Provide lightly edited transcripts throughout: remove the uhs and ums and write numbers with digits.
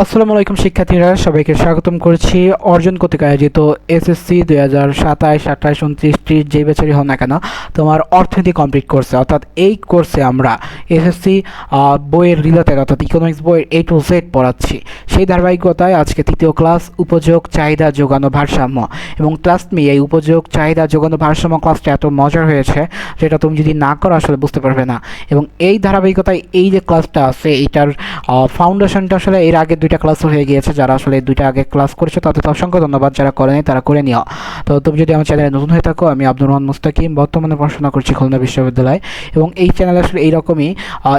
আসসালামু আলাইকুম শিক্ষার্থীরা, সবাইকে স্বাগতম করছি অর্জন কর্তৃক আয়োজিত এসএসসি 2027, 28, 29, 30 যে বছরই হোক না কেন তোমার অর্থনীতি কমপ্লিট কোর্সে, অর্থাৎ এই কোর্সে আমরা এসএসসি বইয়ের রিলেটেড অর্থাৎ ইকোনমিক্স বইয়ের A to Z পড়াচ্ছি। সেই ধারাবাহিকতায় আজকে তৃতীয় ক্লাস উপযোগ চাহিদা যোগানো ভারসাম্য, এবং ট্রাস্ট মি এই উপযোগ চাহিদা যোগানো ভারসাম্য ক্লাসটা এত মজার হয়েছে যেটা তুমি যদি না করো আসলে বুঝতে পারবে না। এবং এই ধারাবাহিকতায় এই যে ক্লাসটা আছে এইটার ফাউন্ডেশনটা আসলে এর আগে দুইটা ক্লাস হয়ে গিয়েছে। যারা আসলে দুইটা আগে ক্লাস করেছে তাদের অসংখ্য ধন্যবাদ, যারা করেনি তারা করে নিও। তো তুমি যদি আমার চ্যানেলে নতুন হয়ে থাকো, আমি আব্দুর রহমান মুস্তাকিম, বর্তমানে পড়াশোনা করছি খুলনা বিশ্ববিদ্যালয়, এবং এই চ্যানেলে আসলে এইরকমই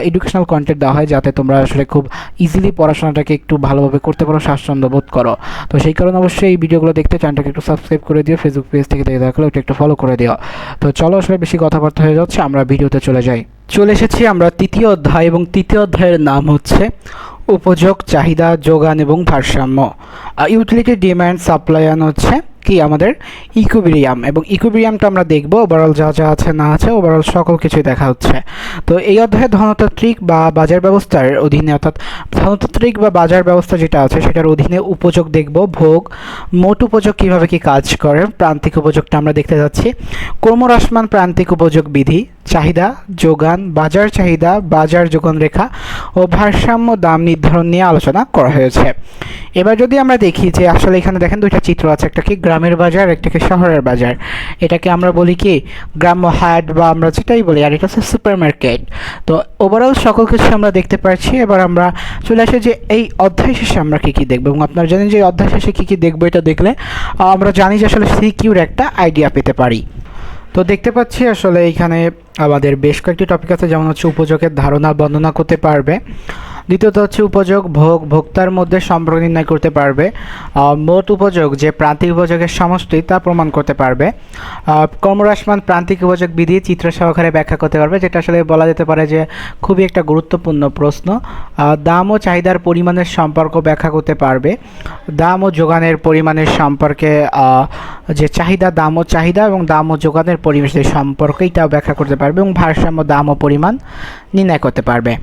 এডুকেশনাল কন্টেন্ট দেওয়া হয় যাতে তোমরা আসলে খুব ইজিলি পড়াশোনাটাকে একটু ভালোভাবে করতে পারো, স্বাচ্ছন্দ্য বোধ করো। তো সেই কারণে অবশ্যই এই ভিডিওগুলো দেখতে চ্যানেলটাকে একটু সাবস্ক্রাইব করে দিও, ফেসবুক পেজ থেকে দেখে থাকলে ওটা একটু ফলো করে দিও। তো চলো আসলে বেশি কথাবার্তা হয়ে যাচ্ছে, আমরা ভিডিওতে চলে এসেছি আমরা তৃতীয় অধ্যায়, এবং তৃতীয় অধ্যায়ের নাম হচ্ছে উপযোগ চাহিদা যোগান এবং ভারসাম্য। ইউটিলিটি ডিমান্ড সাপ্লাই হচ্ছে কি আমাদের ইকুইলিব্রিয়াম, এবং ইকুইলিব্রিয়ামটা আমরা দেখব ওভারঅল যা যা আছে না আছে ওভারঅল সকল কিছুই দেখা হচ্ছে। তো এই অধ্যায়ে ধনতাত্ত্বিক বা বাজার ব্যবস্থার অধীনে, অর্থাৎ ধনতাত্ত্বিক বা বাজার ব্যবস্থা যেটা আছে সেটার অধীনে উপযোগ দেখব, ভোগ, মোট উপযোগ কীভাবে কি কাজ করে, প্রান্তিক উপযোগটা আমরা দেখতে যাচ্ছি, ক্রমহ্রাসমান প্রান্তিক উপযোগ বিধি, চাহিদা যোগান, বাজার চাহিদা, বাজার যোগান রেখা ও ভারসাম্য দাম নির্ধারণ নিয়ে আলোচনা করা হয়েছে। এবার যদি আমরা দেখি যে আসলে এখানে দেখেন দুইটা চিত্র আছে, একটা কি গ্রামের বাজার, একটা কি শহরের বাজার। এটাকে আমরা বলি কি গ্রাম্য হাট বা আমরা যেটাই বলি, আর এটা হচ্ছে সুপার মার্কেট। তো ওভারঅল সকল কিছু আমরা দেখতে পাচ্ছি। এবার আমরা চলে আসি যে এই অধ্যায় শেষে আমরা কী কী দেখবো, এবং আপনারা জানেন যে অধ্যায় শেষে কী কী দেখবো, এটা দেখলে আমরা জানি যে আসলে সিকিউর একটা আইডিয়া পেতে পারি। তো দেখতে পাচ্ছি আসলে এইখানে আমাদের বেশ কয়েকটি টপিক আছে, যেমন হচ্ছে উপযোগের ধারণা বর্ণনা করতে পারবে, দ্বিতীয়ত হচ্ছে উপযোগ ভোগ ভোক্তার মধ্যে সম্পর্ক নির্ণয় করতে পারবে, মোট উপযোগ যে প্রান্তিক উপযোগের সমষ্টি তা প্রমাণ করতে পারবে, ক্রমহ্রাসমান প্রান্তিক উপযোগ বিধি চিত্র সহকারে ব্যাখ্যা করতে পারবে, যেটা আসলে বলা যেতে পারে যে খুবই একটা গুরুত্বপূর্ণ প্রশ্ন। দাম ও চাহিদার পরিমাণের সম্পর্ক ব্যাখ্যা করতে পারবে, দাম ও যোগানের পরিমাণের সম্পর্কে যে চাহিদা, দাম ও চাহিদা এবং দাম ও যোগানের পরিবেশের সম্পর্ক এটাও ব্যাখ্যা করতে পারবে, এবং ভারসাম্য দাম ও পরিমাণ নির্ণয় করতে পারবে।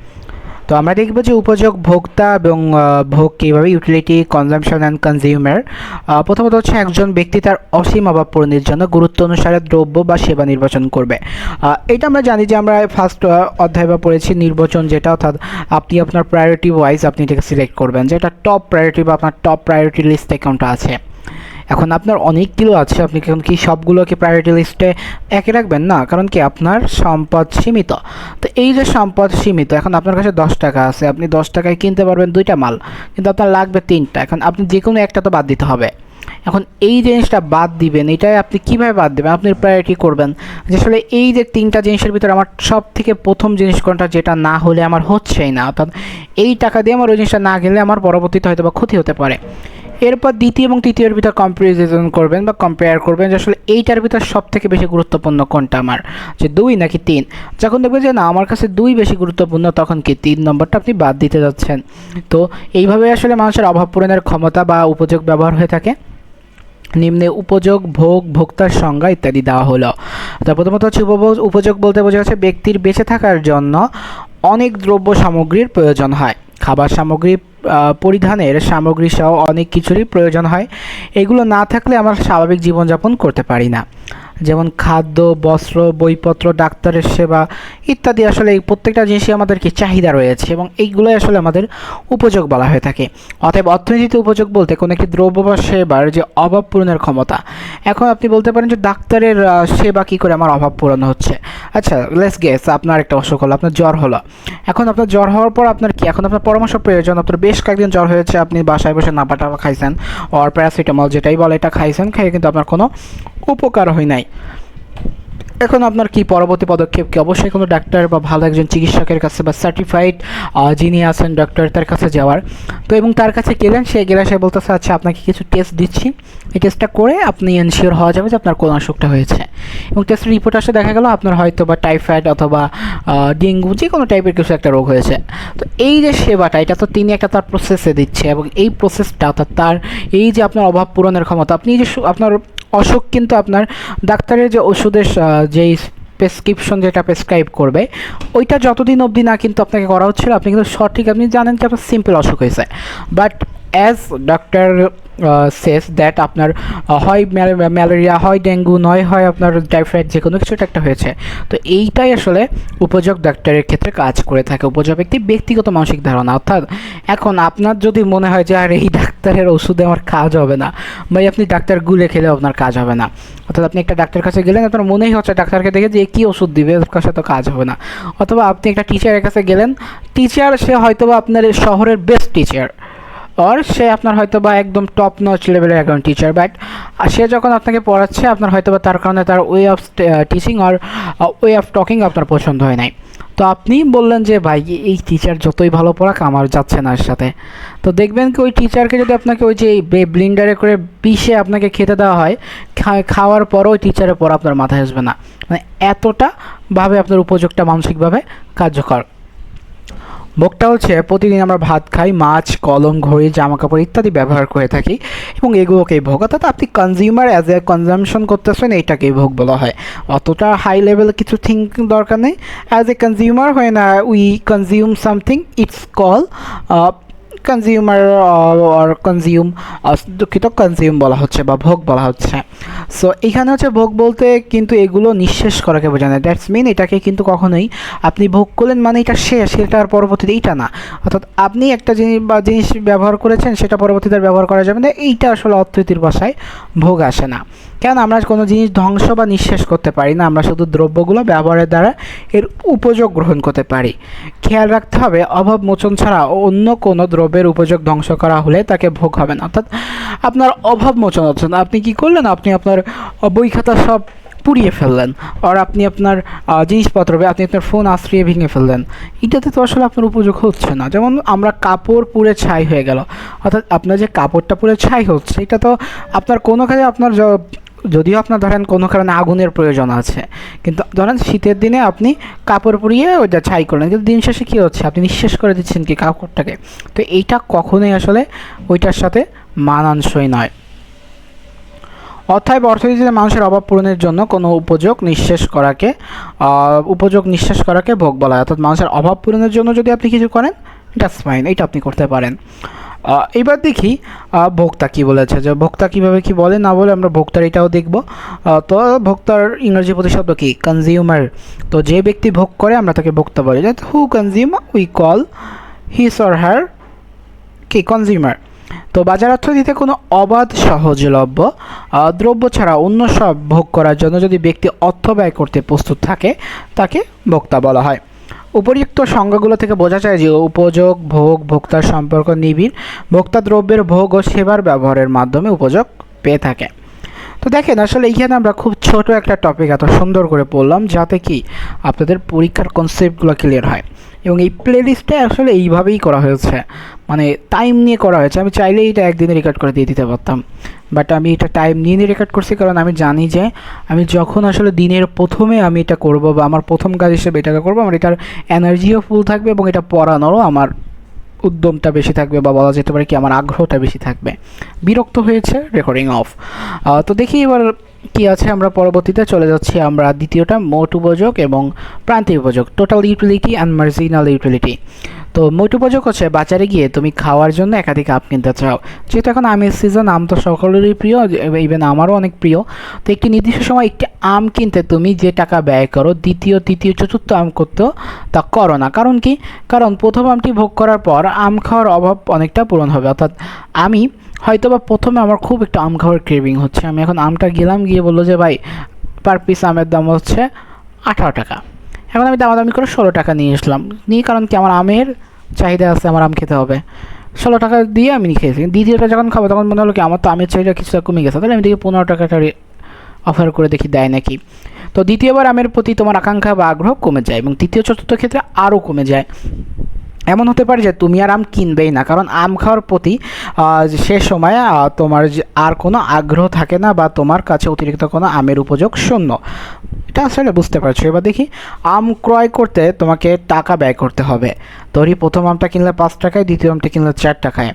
তো আমরা দেখব যে উপযোগ ভোক্তা এবং ভোগ কীভাবে, ইউটিলিটি কনজামশন অ্যান্ড কনজিউমার। প্রথমত হচ্ছে একজন ব্যক্তি তার অসীম অভাব পূরণের জন্য গুরুত্ব অনুসারে দ্রব্য বা সেবা নির্বাচন করবে। এটা আমরা জানি যে আমরা ফার্স্ট অধ্যায় বা পড়েছি নির্বাচন, যেটা অর্থাৎ আপনি আপনার প্রায়োরিটি ওয়াইজ আপনি এটাকে সিলেক্ট করবেন, যে এটা টপ প্রায়োরিটি বা আপনার টপ প্রায়োরিটি লিস্টে কোনটা আছে। এখন আপনার অনেকগুলো আছে, আপনি কি সবগুলোকে প্রায়োরিটি লিস্টে একে রাখবেন না, কারণ কি আপনার সম্পদ সীমিত। তো এই যে সম্পদ সীমিত, এখন আপনার কাছে 10 টাকা আছে, আপনি 10 টাকায় কিনতে পারবেন 2টা মাল, কিন্তু আপনার লাগবে 3টা। এখন আপনি যে কোনো একটা তো বাদ দিতে হবে। এখন এই জিনিসটা বাদ দিবেন, এটাই আপনি কীভাবে বাদ দেবেন, আপনি প্রায়োরিটি করবেন যে আসলে এই যে 3টা জিনিসের ভিতরে আমার সব থেকে প্রথম জিনিস কোনটা, যেটা না হলে আমার হচ্ছেই না, অর্থাৎ এই টাকা দিয়ে আমার ওই জিনিসটা না গেলে আমার পরবর্তীতে হয়তো বা ক্ষতি হতে পারে। এরপর দ্বিতীয় এবং তৃতীয়ের ভিতর কম্পারিজন করবেন বা কম্পেয়ার করবেন যে আসলে এইটার ভিতর সব থেকে বেশি গুরুত্বপূর্ণ কোনটা আমার, যে 2 নাকি 3। যখন দেখবেন যে না আমার কাছে 2 বেশি গুরুত্বপূর্ণ, তখন কি 3 নম্বরটা আপনি বাদ দিতে যাচ্ছেন। তো এইভাবে আসলে মানুষের অভাব পূরণের ক্ষমতা বা উপযোগ ব্যবহার হয়ে থাকে। নিম্নে উপযোগ ভোগ ভোক্তার সংজ্ঞা ইত্যাদি দেওয়া হলো। তো প্রথমত হচ্ছে উপযোগ বলতে বোঝা যাচ্ছে ব্যক্তির বেঁচে থাকার জন্য অনেক দ্রব্য সামগ্রীর প্রয়োজন হয়, খাবার সামগ্রী, পরিধানের সামগ্রী সহ অনেক কিছুরই প্রয়োজন হয়। এগুলো না থাকলে আমরা স্বাভাবিক জীবনযাপন করতে পারি না, যেমন খাদ্য, বস্ত্র, বইপত্র, ডাক্তারের সেবা ইত্যাদি। আসলে এই প্রত্যেকটা জিনিসই আমাদের কি চাহিদা রয়েছে, এবং এইগুলোই আসলে আমাদের উপযোগ বলা হয়ে থাকে। অতএব অর্থনীতিতে উপযোগ বলতে কোনো একটি দ্রব্য বা সেবার যে অভাব পূরণের ক্ষমতা। এখন আপনি বলতে পারেন যে ডাক্তারের সেবা কী করে আমার অভাব পূরণ হচ্ছে। আচ্ছা লেটস গেস, আপনার একটা অসুখ হলো, আপনার জ্বর হলো। এখন আপনার জ্বর হওয়ার পর আপনার কি, এখন আপনার পরামর্শ প্রয়োজন। আপনার বেশ কয়েকদিন জ্বর হয়েছে, আপনি বাসায় বসে নাপা খাইছেন, আর প্যারাসিটামল যেটাই বলে এটা খাইছেন, খেয়ে কিন্তু আপনার কোনো উপকার হয় নাই। এখন আপনার কি পরবর্তী পদক্ষেপ কি, অবশ্যই কোনো ডাক্তার বা ভালো একজন চিকিৎসকের কাছে বা সার্টিফাইড যিনি আছেন ডক্টর তার কাছে যাওয়ার। তো এবং তার কাছে গেলেন, সে বলতেছে আচ্ছা আপনাকে কিছু টেস্ট দিচ্ছি, এই টেস্টটা করে আপনি এনশিওর হওয়া যাবে যে আপনার কোন অসুখটা হয়েছে। এবং টেস্টের রিপোর্ট আসে দেখা গেল আপনার হয়তো বা টাইফয়েড অথবা ডেঙ্গু যে কোনো টাইপের কিছু একটা রোগ হয়েছে। তো এই যে সেবাটা, এটা তো তিনি একটা তার প্রসেসে দিচ্ছে, এবং এই প্রসেসটা অর্থাৎ তার এই যে আপনার অভাব পূরণের ক্ষমতা, আপনি যে আপনার অসুখ কিন্তু আপনার ডাক্তারের যে ওষুধের যেই প্রেসক্রিপশন যেটা প্রেসক্রাইব করবে ওইটা যতদিন অবধি না কিন্তু আপনাকে করা হচ্ছিল, আপনি কিন্তু সঠিক আপনি জানেন যে আপনার সিম্পল অসুখ হয়েছে, but as doctor Cesc that আপনার হয় ম্যালেরিয়া, হয় ডেঙ্গু, নয় হয় আপনার টাইফয়েড, যে কোনো কিছু একটা হয়েছে। তো এইটাই আসলে উপযোগ ডাক্তারের ক্ষেত্রে কাজ করে থাকে। উপযোগ একটি ব্যক্তিগত মানসিক ধারণা, অর্থাৎ এখন আপনার যদি মনে হয় যে আর এই ডাক্তারের ওষুধে আমার কাজ হবে না, বা আপনি ডাক্তার গুলে খেলেও আপনার কাজ হবে না, অর্থাৎ আপনি একটা ডাক্তার কাছে গেলেন, আপনার মনেই হচ্ছে ডাক্তারকে দেখে যে কী ওষুধ দিবে, ওর কাছে তো কাজ হবে না। অথবা আপনি একটা টিচারের কাছে গেলেন, টিচার সে হয়তো বা আপনার শহরের বেস্ট টিচার, আর সে আপনার হয়তো বা একদম টপ নচ লেভেলের একজন টিচার, বাট সে যখন আপনাকে পড়াচ্ছে আপনার হয়তো বা তার কারণে তার ওয়ে অফ টিচিং আর ওয়ে অফ টকিং আপনার পছন্দ হয় নাই। তো আপনি বললেন যে ভাই এই টিচার যতই ভালো পড়াক আমার যাচ্ছে না এর সাথে। তো দেখবেন কি ওই টিচারকে যদি আপনাকে ওই যে ব্লিন্ডারে করে পিষে আপনাকে খেতে দেওয়া হয়, খাওয়ার পরও ওই টিচারের পর আপনার মাথায় আসবে না, মানে এতটা ভাবে আপনার উপযোগটা মানসিকভাবে কার্যকর। ভোগটা হচ্ছে প্রতিদিন আমরা ভাত খাই, মাছ, কলম, ঘড়ি, জামা কাপড় ইত্যাদি ব্যবহার করে থাকি এবং এগুলোকেই ভোগ, অর্থাৎ আপনি কনজিউমার অ্যাজ এ কনজামশন করতেছেন, এইটাকেই ভোগ বলা হয়। অতটা হাই লেভেল কিছু থিঙ্ক দরকার নেই। অ্যাজ এ কনজিউমার হয় না, we consume something, it's call consumer or consume, দুঃখিত, কনজিউম বলা হচ্ছে বা ভোগ বলা হচ্ছে। সো এখানে হচ্ছে ভোগ বলতে কিন্তু এগুলো নিঃশেষ করাকে বোঝায় না, দ্যাটস মিন এটাকে কিন্তু কখনোই আপনি ভোগ করলেন মানে এটা শেষ, সেটার পরবর্তীতে এইটা না। অর্থাৎ আপনি একটা জিনিস ব্যবহার করেছেন, সেটা পরবর্তীতে ব্যবহার করা যাবে না, এইটা আসলে অর্থনীতির ভাষায় ভোগ আসে না। কেন আমরা কোনো জিনিস ধ্বংস বা নিঃশেষ করতে পারি না, আমরা শুধু দ্রব্যগুলো ব্যবহারের দ্বারা এর উপযোগ গ্রহণ করতে পারি। খেয়াল রাখতে হবে অভাব মোচন ছাড়া অন্য কোনো দ্রব্যের উপযোগ ধ্বংস করা হলে তাকে ভোগ হবে না। অর্থাৎ আপনার অভাব মোচন হচ্ছে না, আপনি কি করলেন, আপনি আপনার বই খাতা সব পুড়িয়ে ফেললেন, আর আপনি আপনার জিনিসপত্র, আপনি আপনার ফোন আশ্রিয়ে ভেঙে ফেললেন, এটাতে তো আসলে আপনার উপযোগ হচ্ছে না। যেমন আমরা কাপড় পুড়ে ছাই হয়ে গেল, অর্থাৎ আপনার যে কাপড়টা পুড়ে ছাই হচ্ছে, এটা তো আপনার কোনো কাজে আপনার যদিও আপনার ধরেন কোনো কারণে আগুনের প্রয়োজন আছে, কিন্তু ধরেন শীতের দিনে আপনি কাপড় পুড়িয়ে ওইটা ছাই করলেন, কিন্তু দিন শেষে কী হচ্ছে, আপনি নিঃশেষ করে দিচ্ছেন কি কাপড়টাকে। তো এইটা কখনোই আসলে ওইটার সাথে মানানসই নয়। অর্থাৎ অর্থনীতিতে মানুষের অভাব পূরণের জন্য কোনো উপযোগ নিঃশেষ করাকে ভোগ বলা হয়। অর্থাৎ মানুষের অভাব পূরণের জন্য যদি আপনি কিছু করেন, দ্যাটস ফাইন, এটা আপনি করতে পারেন। এবার দেখি ভোক্তা কী বলেছে, যে ভোক্তা কীভাবে কী বলে না বলে আমরা ভোক্তার এটাও দেখব। তো ভোক্তার ইংরেজি প্রতিশব্দ কি, কনজিউমার। তো যে ব্যক্তি ভোগ করে আমরা তাকে ভোক্তা বলি, who consume we call his or her কি কনজিউমার। তো বাজার অর্থনীতিতে কোনো অবাধ সহজলভ্য দ্রব্য ছাড়া অন্য সব ভোগ করার জন্য যদি ব্যক্তি অর্থ ব্যয় করতে প্রস্তুত থাকে তাকে ভোক্তা বলা হয়। উপরিউক্ত সংজ্ঞাগুলো থেকে বোঝা যায় যে উপযোগ, ভোগ, ভোক্তার সম্পর্ক নিবিড়, ভোক্তা দ্রব্যের ভোগ ও সেবার ব্যবহারের মাধ্যমে উপযোগ পেয়ে থাকে। তো দেখেন আসলে এইখানে আমরা খুব ছোট একটা টপিক এত সুন্দর করে পড়লাম যাতে কি আপনাদের পরীক্ষার কনসেপ্টগুলো ক্লিয়ার হয়, এবং এই প্লেলিস্টে আসলে এইভাবেই করা হয়েছে, মানে টাইম নিয়ে করা হয়েছে। আমি চাইলেই এটা একদিনে রেকর্ড করে দিয়ে দিতে পারতাম, বাট আমি এটা টাইম নিয়ে রেকর্ড করছি, কারণ আমি জানি যে আমি যখন আসলে দিনের প্রথমে আমি এটা করব বা আমার প্রথম কাজ হিসেবে এটাকে করবো, আমার এটার এনার্জিও ফুল থাকবে এবং এটা পড়ানোরও আমার উদ্যমটা বেশি থাকবে, বা বলা যেতে পারে কি আমার আগ্রহটা বেশি থাকবে। বিরক্ত হয়েছে, রেকর্ডিং অফ। তো দেখি এবার কি আছে, আমরা পরবর্তীতে চলে যাচ্ছি আমরা দ্বিতীয়টা, মোট উপযোগ এবং প্রান্তিক উপযোগ, total utility and marginal utility. তো মোট উপযোগ হচ্ছে বাজারে গিয়ে তুমি খাওয়ার জন্য একাধিক আম কিনতে চাও, যেহেতু এখন আমের সিজন, আম তো সকলেরই প্রিয়, ইভেন আমারও অনেক প্রিয়। তো একটি নির্দিষ্ট সময় একটি আম কিনতে তুমি যে টাকা ব্যয় করো, দ্বিতীয়, তৃতীয়, চতুর্থ আম করতেও তা করো না। কারণ কি, কারণ প্রথম আমটি ভোগ করার পর আম খাওয়ার অভাব অনেকটা পূরণ হবে। অর্থাৎ আমি হয়তো বা প্রথমে আমার খুব একটা আম খাওয়ার ক্রেভিং হচ্ছে, আমি এখন আমটা গিয়ে বললো যে ভাই পার পিস আমের দাম হচ্ছে 18 টাকা, এখন আমি দামাদামি করে 16 টাকা নিয়ে আসলাম, কারণ কি আমার আমের চাহিদা আছে, আমার আম খেতে হবে, 16 টাকা দিয়ে আমি খেয়েছি। দ্বিতীয়টা যখন খাবো তখন মনে হলো কি আমার তো আমের চাহিদা কিছুটা কমে গেছে, তাহলে আমি দেখি 15 টাকাটা অফার করে দেখি দেয় নাকি। তো দ্বিতীয়বার আমের প্রতি তোমার আকাঙ্ক্ষা বা আগ্রহ কমে যায়, এবং তৃতীয় চতুর্থ ক্ষেত্রে আরও কমে যায়। এমন হতে পারে যে তুমি আর আম কিনবেই না, কারণ আম খাওয়ার প্রতি সে সময় তোমার আর কোনো আগ্রহ থাকে না, বা তোমার কাছে অতিরিক্ত কোনো আমের উপযোগ শূন্য। এটা আসলে বুঝতে পারছো। এবার দেখি, আম ক্রয় করতে তোমাকে টাকা ব্যয় করতে হবে। ধরি প্রথম আমটা কিনলে 5 টাকায়, দ্বিতীয় আমটা কিনলে 4 টাকায়।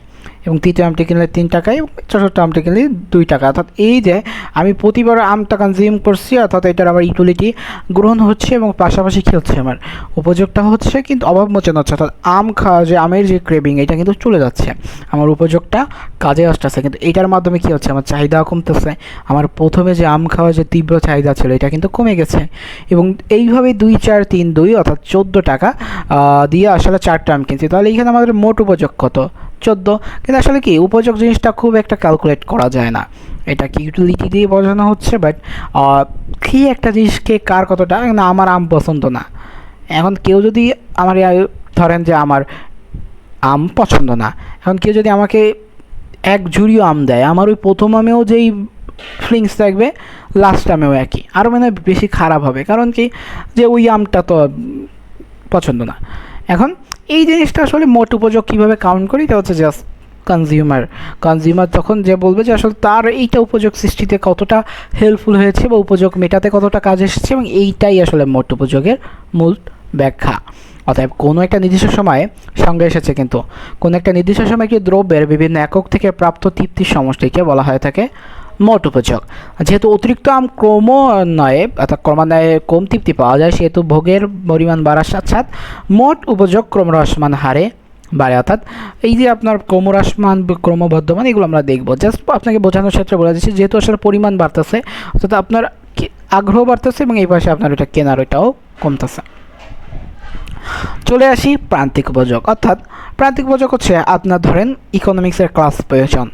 এবং তৃতীয় আমটি কিনলে 3 টাকায়, চতুর্থ আমটি কিনলে 2 টাকা। অর্থাৎ এই যে আমি প্রতিবার আমটা কনজিউম করছি, অর্থাৎ এটার আমার ইউটিলিটি গ্রহণ হচ্ছে এবং পাশাপাশি কী হচ্ছে, আমার উপযোগটা হচ্ছে কিন্তু অভাব মোচন হচ্ছে। অর্থাৎ আম খাওয়া যে আমের যে ক্রেভিং এটা কিন্তু চলে যাচ্ছে, আমার উপযোগটা কাজে আসতেছে। কিন্তু এটার মাধ্যমে কী হচ্ছে, আমার চাহিদা কমতেছে। আমার প্রথমে যে আম খাওয়ার যে তীব্র চাহিদা ছিল এটা কিন্তু কমে গেছে। এবং এইভাবে 2 4 3 2 অর্থাৎ 14 টাকা দিয়ে আসলে 4টা আম কিনছি। তাহলে এইখানে আমাদের মোট উপযোগ কত, 14। কিন্তু আসলে কি উপযোগ জিনিসটা খুব একটা ক্যালকুলেট করা যায় না, এটা কি ইউটিলিটি দিয়ে বোঝানো হচ্ছে। বাট কি একটা জিনিসকে কার কতটা, না আমার আম পছন্দ না, এখন কেউ যদি আমার ধরেন যে আমার আম পছন্দ না, এখন কেউ যদি আমাকে এক ঝুড়িও আম দেয়, আমার ওই প্রথম আমেও যেই ফিলিংস থাকবে লাস্ট আমেও একই, আরও মানে বেশি খারাপ হবে। কারণ কি, যে ওই আমটা তো পছন্দ না। এখন এই জিনিসটা আসলে মোট উপযোগ কীভাবে কাউন্ট করি, এটা হচ্ছে জাস্ট কনজিউমার তখন যে বলবে যে আসলে তার এইটা উপযোগ সৃষ্টিতে কতটা হেল্পফুল হয়েছে বা উপযোগ মেটাতে কতটা কাজ এসেছে, এবং এইটাই আসলে মোট উপযোগের মূল ব্যাখ্যা। অতএব কোনো একটা নির্দিষ্ট সময়ে সঙ্গে এসেছে, কিন্তু কোনো একটা নির্দিষ্ট সময়ে একটি দ্রব্যের বিভিন্ন একক থেকে প্রাপ্ত তৃপ্তির সমষ্টিকে বলা হয়ে থাকে মোট উপযোগ। যেহেতু অতিরিক্ত আম ক্রমান্বয়ে অর্থাৎ ক্রমান্বয়ে কম তৃপ্তি পাওয়া যায়, সেহেতু ভোগের পরিমাণ বাড়ার সাথে সাথে মোট উপযোগ ক্রমহ্রাসমান হারে বাড়ে। অর্থাৎ এই যে আপনার ক্রমহ্রাসমান ক্রমবর্ধমান এগুলো আমরা দেখব, জাস্ট আপনাকে বোঝানোর ক্ষেত্রে বলে দিচ্ছি। যেহেতু আসলে পরিমাণ বাড়তেছে, অর্থাৎ আপনার আগ্রহ বাড়তেছে এবং এই পাশে আপনার ওইটা কেনার ওইটাও কমতেছে। চলে আসি প্রান্তিক উপযোগ। অর্থাৎ প্রান্তিক উপযোগ হচ্ছে আপনার ধরেন ইকোনমিক্সের ক্লাস প্রয়োজন,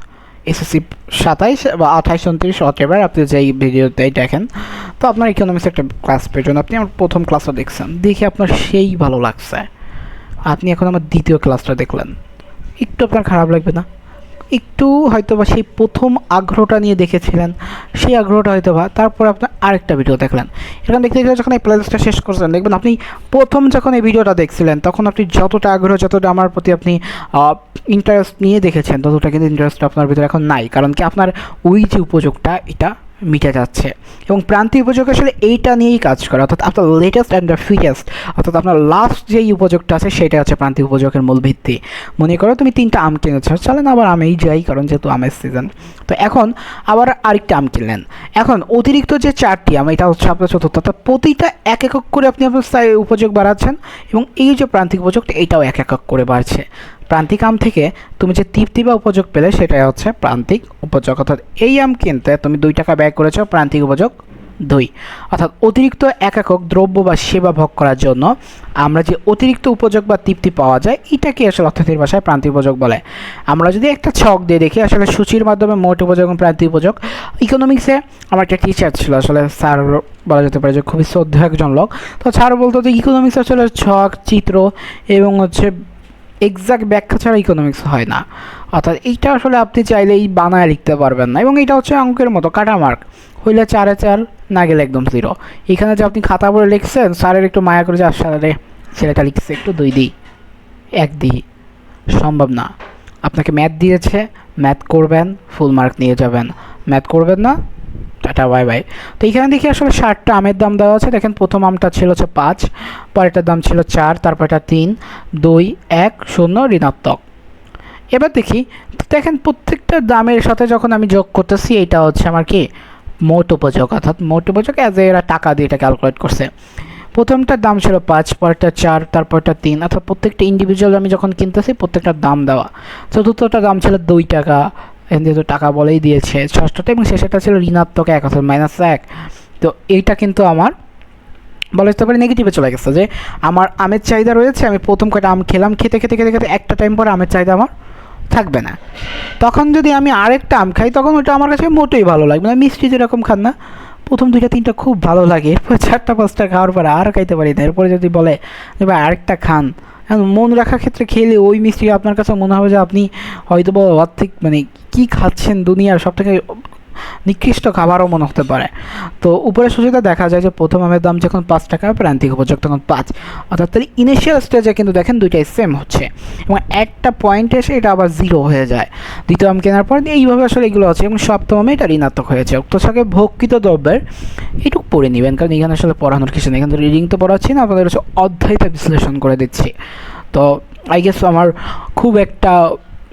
এসএসসি 27 বা 28 29 অথবা আপনি যেই ভিডিওতে দেখেন, তো আপনার ইকোনমিক্সের একটা ক্লাস প্রয়োজন। আপনি আমার প্রথম ক্লাসটা দেখছেন, দেখে আপনার সেই ভালো লাগছে, আপনি এখন আমার দ্বিতীয় ক্লাসটা দেখলেন, একটু আপনার খারাপ লাগবে না? একটু হয়তো বা সেই প্রথম আগ্রহটা নিয়ে দেখেছিলেন, সেই আগ্রহটা হয়তো বা তারপর আপনার আরেকটা ভিডিও দেখলেন। এখানে দেখতে দেখতে যখন এই প্লেলিস্টটা শেষ করছেন, দেখবেন আপনি প্রথম যখন এই ভিডিওটা দেখছিলেন তখন আপনি যতটা আগ্রহ, যতটা আমার প্রতি আপনি ইন্টারেস্ট নিয়ে দেখেছেন, ততটা কিন্তু ইন্টারেস্ট আপনার ভিতরে এখন নাই। কারণ কি, আপনার ওই যে উপযোগটা এটা মিটে যাচ্ছে। এবং প্রান্তিক উপযোগ আসলে এইটা নিয়েই কাজ করে, অর্থাৎ আপনার লেটেস্ট অ্যান্ড দ্য ফিটেস্ট, অর্থাৎ আপনার লাস্ট যেই উপযোগটা আছে সেটা হচ্ছে প্রান্তিক উপযোগের মূল ভিত্তি। মনে করো তুমি 3টা আম কিনেছো, চলেন আবার আমেই যাই, কারণ যেহেতু আমের সিজন। তো এখন আবার আরেকটা আম কিনলেন, এখন অতিরিক্ত যে 4টি আম, এটা হচ্ছে আপনার চতুর্থ, অর্থাৎ প্রতিটা এক একক করে আপনি আপনার উপযোগ বাড়াচ্ছেন, এবং এই যে প্রান্তিক উপযোগটা এটাও এক একক করে বাড়ছে। প্রান্তিক আম থেকে তুমি যে তৃপ্তি বা উপযোগ পেলে সেটাই হচ্ছে প্রান্তিক উপযোগ। অর্থাৎ এই আম কিনতে তুমি 2 টাকা ব্যয় করেছো, প্রান্তিক উপযোগ 2। অর্থাৎ অতিরিক্ত এক একক দ্রব্য বা সেবা ভোগ করার জন্য আমরা যে অতিরিক্ত উপযোগ বা তৃপ্তি পাওয়া যায়, এটাকে আসলে অর্থনীতির ভাষায় প্রান্তিক উপযোগ বলে। আমরা যদি একটা ছক দিয়ে দেখি, আসলে সূচির মাধ্যমে মোট উপযোগ এবং প্রান্তিক উপযোগ। ইকোনমিক্সে আমার একটা টিচার ছিল, আসলে স্যার বলা যেতে পারে যে খুবই শ্রদ্ধেয় একজন লোক। তো স্যার বলতো যে ইকোনমিক্স আসলে ছক, চিত্র এবং হচ্ছে এক্সাক্ট ব্যাখ্যা ছাড়া ইকোনমিক্স হয় না। অর্থাৎ এইটা আসলে আপনি চাইলেই বানায় লিখতে পারবেন না, এবং এটা হচ্ছে অঙ্কের মতো কাটা মার্ক, হইলে 4-এ 4, না গেলে একদম 0। এখানে যে আপনি খাতা পড়ে লিখছেন, স্যারের একটু মায়া করে যে আসলে ছেলেটা লিখছে একটু 2 দিই 1 দিই, সম্ভব না। আপনাকে ম্যাথ দিয়েছে, ম্যাথ করবেন, ফুল মার্ক নিয়ে যাবেন, ম্যাথ করবেন না, টাটা বাই বাই। তো এখানে দেখি আসলে 60টা আমের দাম দেওয়া আছে। দেখেন প্রথম আমটা ছিল হচ্ছে 5, পরেরটার দাম ছিল 4, তারপরটা 3 2 1 0 ঋণাত্মক। এবার দেখি, দেখেন প্রত্যেকটা দামের সাথে যখন আমি যোগ করতেছি, এটা হচ্ছে আমার কি মোট উপযোগ। অর্থাৎ মোট উপযোগ অ্যাজ এরা টাকা দিয়ে এটা ক্যালকুলেট করছে। প্রথমটার দাম ছিল 5, পরেরটা 4, তারপরটা 3, অর্থাৎ প্রত্যেকটা ইন্ডিভিজুয়াল আমি যখন কিনতেছি প্রত্যেকটার দাম দেওয়া। চতুর্থটার দাম ছিল 2 টাকা, যেহেতু টাকা বলেই দিয়েছে। ষষ্ঠটা এবং শেষেরটা ছিল ঋণাত্মক 1 অর্থাৎ -1। তো এইটা কিন্তু আমার বলা যেতে পারে নেগেটিভে চলে গেছে, যে আমার আমের চাহিদা রয়েছে, আমি প্রথম কয়টা আম খেলাম, খেতে খেতে খেতে খেতে একটা টাইম পরে আমের চাহিদা আমার থাকবে না। তখন যদি আমি আরেকটা আম খাই, তখন ওটা আমার কাছে মোটেই ভালো লাগবে না। মিষ্টি যেরকম খান না, প্রথম 2টা 3টা খুব ভালো লাগে, এরপর 4টা 5টা খাওয়ার পরে আর খাইতে পারি না। এরপরে যদি বলে যে ভাই আরেকটা খান, এখন মন রাখার ক্ষেত্রে খেলে ওই মিষ্টি আপনার কাছে মনে হবে যে আপনি হয়তো বা অর্ধেক মানে কী খাচ্ছেন, দুনিয়ার সবথেকে নিকৃষ্ট খাবারও মনে হতে পারে। তো উপরে সূচিতে দেখা যায় যে প্রথম আমের দাম যখন 5 টাকা, প্রান্তিক উপযোগ তখন 5। অর্থাৎ তার ইনিশিয়াল স্টেজে কিন্তু দেখেন দুইটাই সেম হচ্ছে, এবং একটা পয়েন্টে এসে এটা আবার 0 হয়ে যায়। দ্বিতীয় আম কেনার পর এইভাবে আসলে এগুলো আছে, এবং সপ্তম আমে এটা ঋণাত্মক হয়েছে। উক্ত ছকে ভোগকৃত দ্রব্যের এটুকু পড়ে নেবেন, কারণ এখানে আসলে পড়ানোর কিছু নেই, এখানে রিডিং তো পড়াচ্ছি না, আপনাদের হচ্ছে অধ্যায়টা বিশ্লেষণ করে দিচ্ছি। তো আই গেস আমার খুব একটা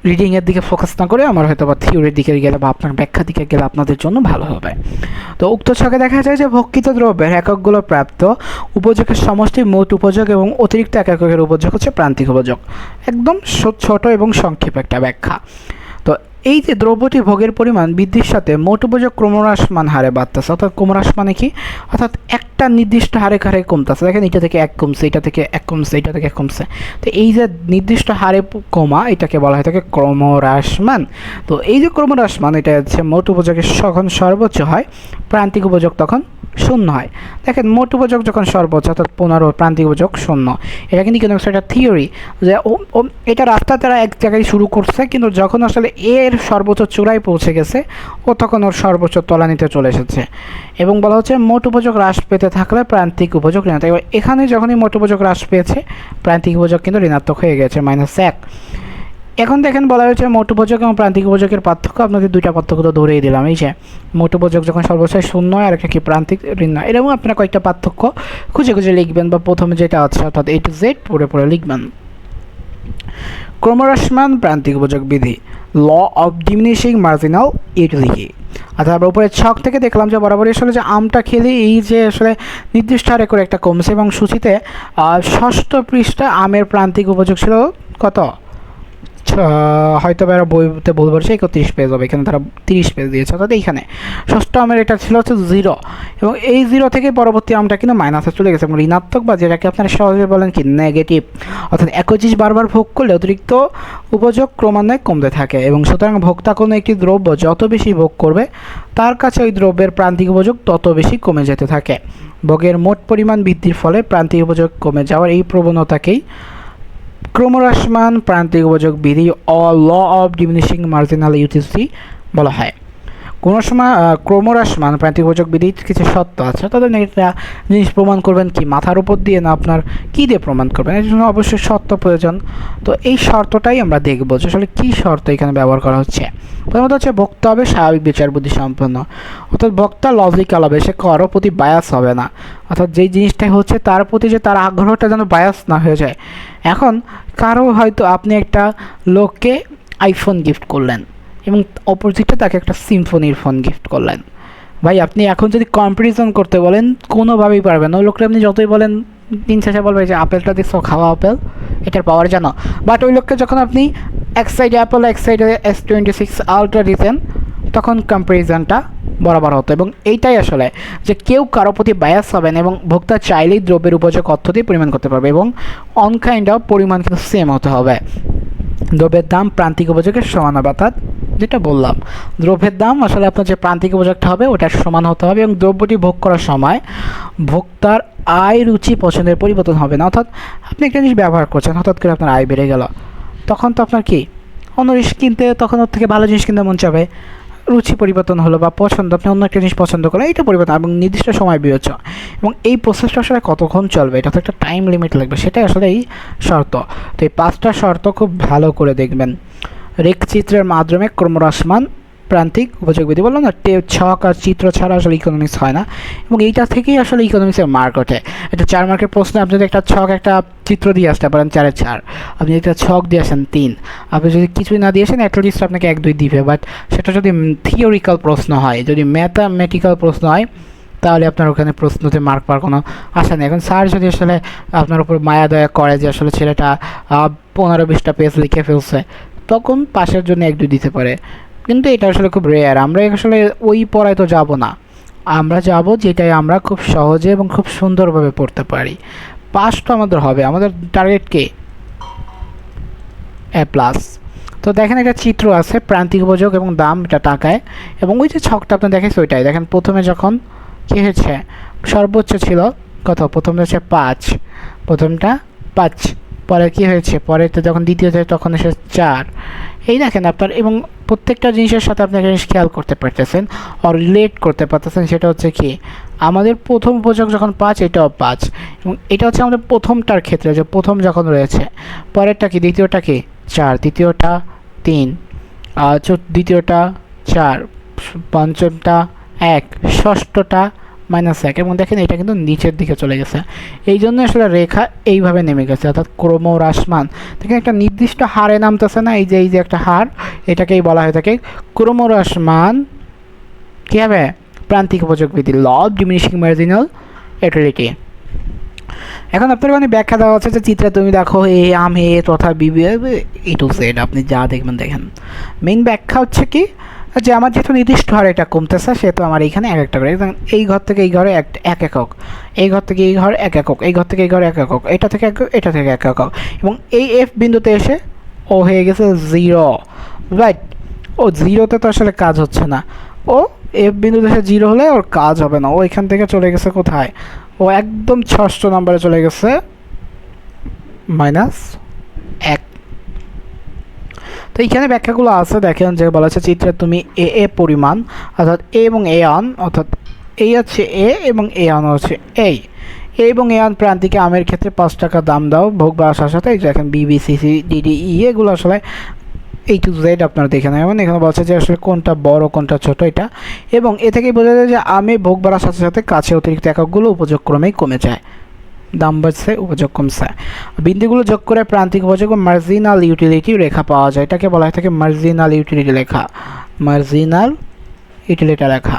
রিডিংয়ের দিকে ফোকাস না করে আমার হয়তো বা থিওরির দিকে গেলে বা আপনার ব্যাখ্যার দিকে গেলে আপনাদের জন্য ভালো হবে। তো উক্ত ছকে দেখা যায় যে ভক্ষিত দ্রব্যের এককগুলো প্রাপ্ত উপযোগের সমষ্টি মোট উপযোগ এবং অতিরিক্ত এককের উপযোগ হচ্ছে প্রান্তিক উপযোগ। একদম ছোট এবং সংক্ষেপ একটা ব্যাখ্যা। তো এই যে দ্রব্যটি ভোগের পরিমাণ বৃদ্ধির সাথে মোট উপযোগ ক্রমহ্রাসমান হারে বাড়তেছে। অর্থাৎ ক্রমহ্রাস মানে কি? অর্থাৎ একটা নির্দিষ্ট হারে হারে কমতেছে। দেখেন এটা থেকে এক কমছে, এটা থেকে এক কমছে, এটা থেকে এক কমছে। তো এই যে নির্দিষ্ট হারে কমা এটাকে বলা হয় থাকে ক্রমহ্রাসমান। তো এই যে ক্রমহ্রাসমান এটা হচ্ছে মোট উপযোগের যখন সর্বোচ্চ হয়, প্রান্তিক উপযোগ তখন শূন্য হয়। দেখেন মোট উপযোগ যখন সর্বোচ্চ অর্থাৎ 15, প্রান্তিক উপযোগ শূন্য। এটা কিন্তু একটা থিওরি যে এটা রাস্তা তারা এক জায়গায় শুরু করছে, কিন্তু যখন আসলে এর সর্বোচ্চ চূড়ায় পৌঁছে গেছে ও তখন ওর সর্বোচ্চ তলানিতে চলে এসেছে। এবং বলা হচ্ছে মোট উপযোগ হ্রাস পেতে থাকলে প্রান্তিক উপযোগ ঋণাত্মক। এবার এখানে যখনই মোট উপযোগ হ্রাস পেয়েছে প্রান্তিক উপযোগ কিন্তু ঋণাত্মক হয়ে গেছে, -1। এখন দেখেন বলা হয়েছে মোট উপযোগ এবং প্রান্তিক উপযোগের পার্থক্য। আপনাদের দুইটা পার্থক্য তো ধরেই দিলাম। এই যে মোট উপযোগ যখন সর্বোচ্চ শূন্য হয় আর একটা কি প্রান্তিক ঋণ। এরকম আপনারা কয়েকটা পার্থক্য খুঁজে খুঁজে লিখবেন বা প্রথমে যেটা আছে অর্থাৎ A to Z পড়ে পড়ে লিখবেন। ক্রমহ্রাসমান প্রান্তিক উপযোগ বিধি, law of diminishing marginal utility. অর্থাৎ আমরা উপরে ছক থেকে দেখলাম যে বরাবরই আসলে যে আমটা খেলে এই যে আসলে নির্দিষ্ট হারে করে একটা কমছে এবং সূচিতে ষষ্ঠ পৃষ্ঠা আমের প্রান্তিক উপযোগ ছিল কত? হয়তো এরা বইতে ভুল বলছে 31 পেজ হবে, এখানে তারা 30 পেজ দিয়েছে। অর্থাৎ এইখানে ষষ্ঠ আমের এটা ছিল হচ্ছে 0 এবং এই 0 থেকে পরবর্তী আমটা কিন্তু মাইনাসে চলে গেছে এবং ঋণাত্মক বা যেটাকে আপনারা সহজে বলেন কি নেগেটিভ। অর্থাৎ একই জিনিস বারবার ভোগ করলে অতিরিক্ত উপযোগ ক্রমান্বয়ে কমতে থাকে এবং সুতরাং ভোক্তা কোনো একটি দ্রব্য যত বেশি ভোগ করবে তার কাছে ওই দ্রব্যের প্রান্তিক উপযোগ তত বেশি কমে যেতে থাকে। ভোগের মোট পরিমাণ বৃদ্ধির ফলে প্রান্তিক উপযোগ কমে যাওয়ার এই প্রবণতাকেই ক্রমহ্রাসমান প্রান্তিক উপযোগ বিধি law of diminishing marginal utility বলা হয়। কোনো সময় ক্রমহ্রাসমান প্রান্তিক উপযোগ বিধির কিছু শর্ত আছে। তাদের একটা জিনিস প্রমাণ করবেন কি মাথার উপর দিয়ে না আপনার কী দিয়ে প্রমাণ করবেন, এর জন্য অবশ্যই শর্ত প্রয়োজন। তো এই শর্তটাই আমরা দেখব যে আসলে কী শর্ত এখানে ব্যবহার করা হচ্ছে। প্রথমত হচ্ছে ভোক্তা হবে স্বাভাবিক বিচার বুদ্ধি সম্পন্ন। অর্থাৎ ভোক্তা লজিক্যাল হবে, সে কারো প্রতি বায়াস হবে না। অর্থাৎ যেই জিনিসটাই হচ্ছে তার প্রতি যে তার আগ্রহটা যেন বায়াস না হয়ে যায়। এখন কারো হয়তো আপনি একটা লোককে আইফোন গিফট করলেন এবং অপোজিটে তাকে একটা সিম্ফনির ফোন গিফট করলেন। ভাই আপনি এখন যদি কম্পারিজন করতে বলেন কোনোভাবেই পারবেন না। ওই লোকটা আপনি যতই বলেন দিন শেষে বলবে যে আপেলটা দেখছো, খাওয়া আপেল, এটার পাওয়ার জানো। বাট ওই লোককে যখন আপনি এক সাইডে অ্যাপেল এক সাইডে S26 আলট্রা দিতেন তখন কম্পারিজনটা বরাবর হতো। এবং এইটাই আসলে যে কেউ কারো প্রতি বায়াস হবেন এবং ভোক্তা চাইলেই দ্রব্যের উপযোগ অর্থ দিয়ে পরিমাণ করতে পারবে এবং অন কাইন্ড অফ পরিমাণ কিন্তু সেম হতে হবে। দ্রব্যের দাম প্রান্তিক উপযোগের সমান হবে। অর্থাৎ যেটা বললাম দ্রব্যের দাম আসলে আপনার যে প্রান্তিক উপযোগটা হবে ওটার সমান হতে হবে এবং দ্রব্যটি ভোগ করার সময় ভোক্তার আয় রুচি পছন্দের পরিবর্তন হবে না। অর্থাৎ আপনি একটা জিনিস ব্যবহার করছেন, হঠাৎ করে আপনার আয় বেড়ে গেল, তখন তো আপনার কি অন্য জিনিস কিনতে, তখন ওর থেকে ভালো জিনিস কিনতে মন চাবে। রুচি পরিবর্তন হলো বা পছন্দ, আপনি অন্য একটা জিনিস পছন্দ করলেন, এইটা পরিবর্তন এবং নির্দিষ্ট সময় বিবেচ্য। এবং এই প্রসেসটা আসলে কতক্ষণ চলবে এটা তো একটা টাইম লিমিট লাগবে, সেটাই আসলে এই শর্ত। তো এই 5টা শর্ত খুব ভালো করে দেখবেন। রেখচিত্রের মাধ্যমে ক্রমহ্রাসমান প্রান্তিক উপযোগ বিধি বললাম না, ছক আর চিত্র ছাড়া আসলে ইকোনমিক্স হয় না এবং এইটা থেকেই আসলে ইকোনমিক্সের মার্ক ওঠে। এটা 4 মার্কের প্রশ্ন, আপনি যদি একটা ছক একটা চিত্র দিয়ে আসতে পারেন 4-এ 4, আপনি একটা ছক দিয়ে আসেন 3, আপনি যদি কিছুই না দিয়ে আসেন অ্যাটলিস্ট আপনাকে 1-2 দিবে। বাট সেটা যদি থিওরিক্যাল প্রশ্ন হয়, যদি ম্যাথামেটিক্যাল প্রশ্ন হয় তাহলে আপনার ওখানে প্রশ্নতে মার্ক পাওয়ার কোনো আশা নেই। এখন স্যার যদি আসলে আপনার উপর মায়া দয়া করে যে আসলে ছেলেটা 15-20টা পেজ লিখে ফেলছে তখন পাশের জন্য 1-2 দিতে পারে, কিন্তু এটা আসলে খুব রেয়ার। আমরা আসলে ওই পড়ায় তো যাব না, আমরা যাব যেটাই আমরা খুব সহজে এবং খুব সুন্দরভাবে পড়তে পারি। পাস তো আমাদের হবে, আমাদের টার্গেট কে A+। তো দেখেন একটা চিত্র আছে প্রান্তিক উপযোগ এবং দাম, এটা টাকায় এবং ওই যে ছকটা আপনি দেখেছেন ওইটাই। দেখেন প্রথমে যখন কী হয়েছে সর্বোচ্চ ছিল কত, প্রথমটা হচ্ছে 5, প্রথমটা 5, পরে কী হয়েছে পরেরটা যখন দ্বিতীয়টা তখন এসে 4। এই দেখেন আপনার এবং প্রত্যেকটা জিনিসের সাথে আপনি একটা জিনিস খেয়াল করতে পারতেছেন আর রিলেট করতে পারতেছেন, সেটা হচ্ছে কি আমাদের প্রথম উপযোগ যখন 5 এটাও 5 এবং এটা হচ্ছে আমাদের প্রথমটার ক্ষেত্রে যে প্রথম যখন রয়েছে, পরেরটা কি দ্বিতীয়টা কি 4, তৃতীয়টা 3, দ্বিতীয়টা 4, পঞ্চমটা 1, ষষ্ঠটা -1 এবং দেখেন এটা কিন্তু নিচের দিকে চলে গেছে। এই জন্য আসলে রেখা এইভাবে নেমে গেছে, অর্থাৎ ক্রমহ্রাসমান। দেখেন একটা নির্দিষ্ট হারে নামতেছে না, এই যে একটা হার, এটাকেই বলা হয়ে থাকে ক্রমহ্রাসমান কী হবে প্রান্তিক উপযোগ বিধি, law of diminishing marginal utility. এখন আপনার মানে ব্যাখ্যা দেওয়া হচ্ছে যে চিত্রে তুমি দেখো এ আম এ তথা বিবি ই টু জেড, আপনি যা দেখবেন দেখেন। মেইন ব্যাখ্যা হচ্ছে কি যে আমার যেহেতু নির্দিষ্ট হারে এটা কমতেছে, সেহেতু আমার এইখানে এক একটা করে এই ঘর থেকে এই ঘরে এক একক, এই ঘর থেকে এই ঘর এক একক, এই ঘর থেকে এই ঘরে এক একক, এটা থেকে এক একক, এটা থেকে এক একক, এবং এই এফ বিন্দুতে এসে ও হয়ে গেছে 0, রাইট। ও 0তে তো আসলে কাজ হচ্ছে না, ও এফ বিন্দুতে এসে 0 হলে ওর কাজ হবে না, ও এখান থেকে চলে গেছে কোথায়, ও একদম 6ষ্ঠ নম্বরে চলে গেছে -1। তো এইখানে ব্যাখ্যাগুলো আছে, দেখেন যে বলা আছে চিত্রে তুমি এ পরিমাণ, অর্থাৎ এ এবং এ অন, অর্থাৎ এই হচ্ছে এ এবং এ অন হচ্ছে এ এবং এ অন প্রান্তিকে আমের ক্ষেত্রে 5 টাকা দাম দাও ভোগ বা আসার সাথে। এই দেখেন বিবিসিসি ডিডিই এগুলো আসলে এই টু জেড আপনারা দেখে নেবেন। এখানে বলছে যে আসলে কোনটা বড় কোনটা ছোট এটা, এবং এ থেকেই বোঝা যায় যে আমে ভোগ বাড়ার সাথে সাথে কাছে অতিরিক্ত এককগুলো উপযোগ ক্রমেই কমে যায়, দাম বাড়ছে উপযোগ কমছে। বিন্দুগুলো যোগ করে প্রান্তিক উপযোগ বা মার্জিনাল ইউটিলিটি রেখা পাওয়া যায়, এটাকে বলা হয় থাকে মার্জিনাল ইউটিলিটি রেখা, মার্জিনাল ইউটিলিটি রেখা,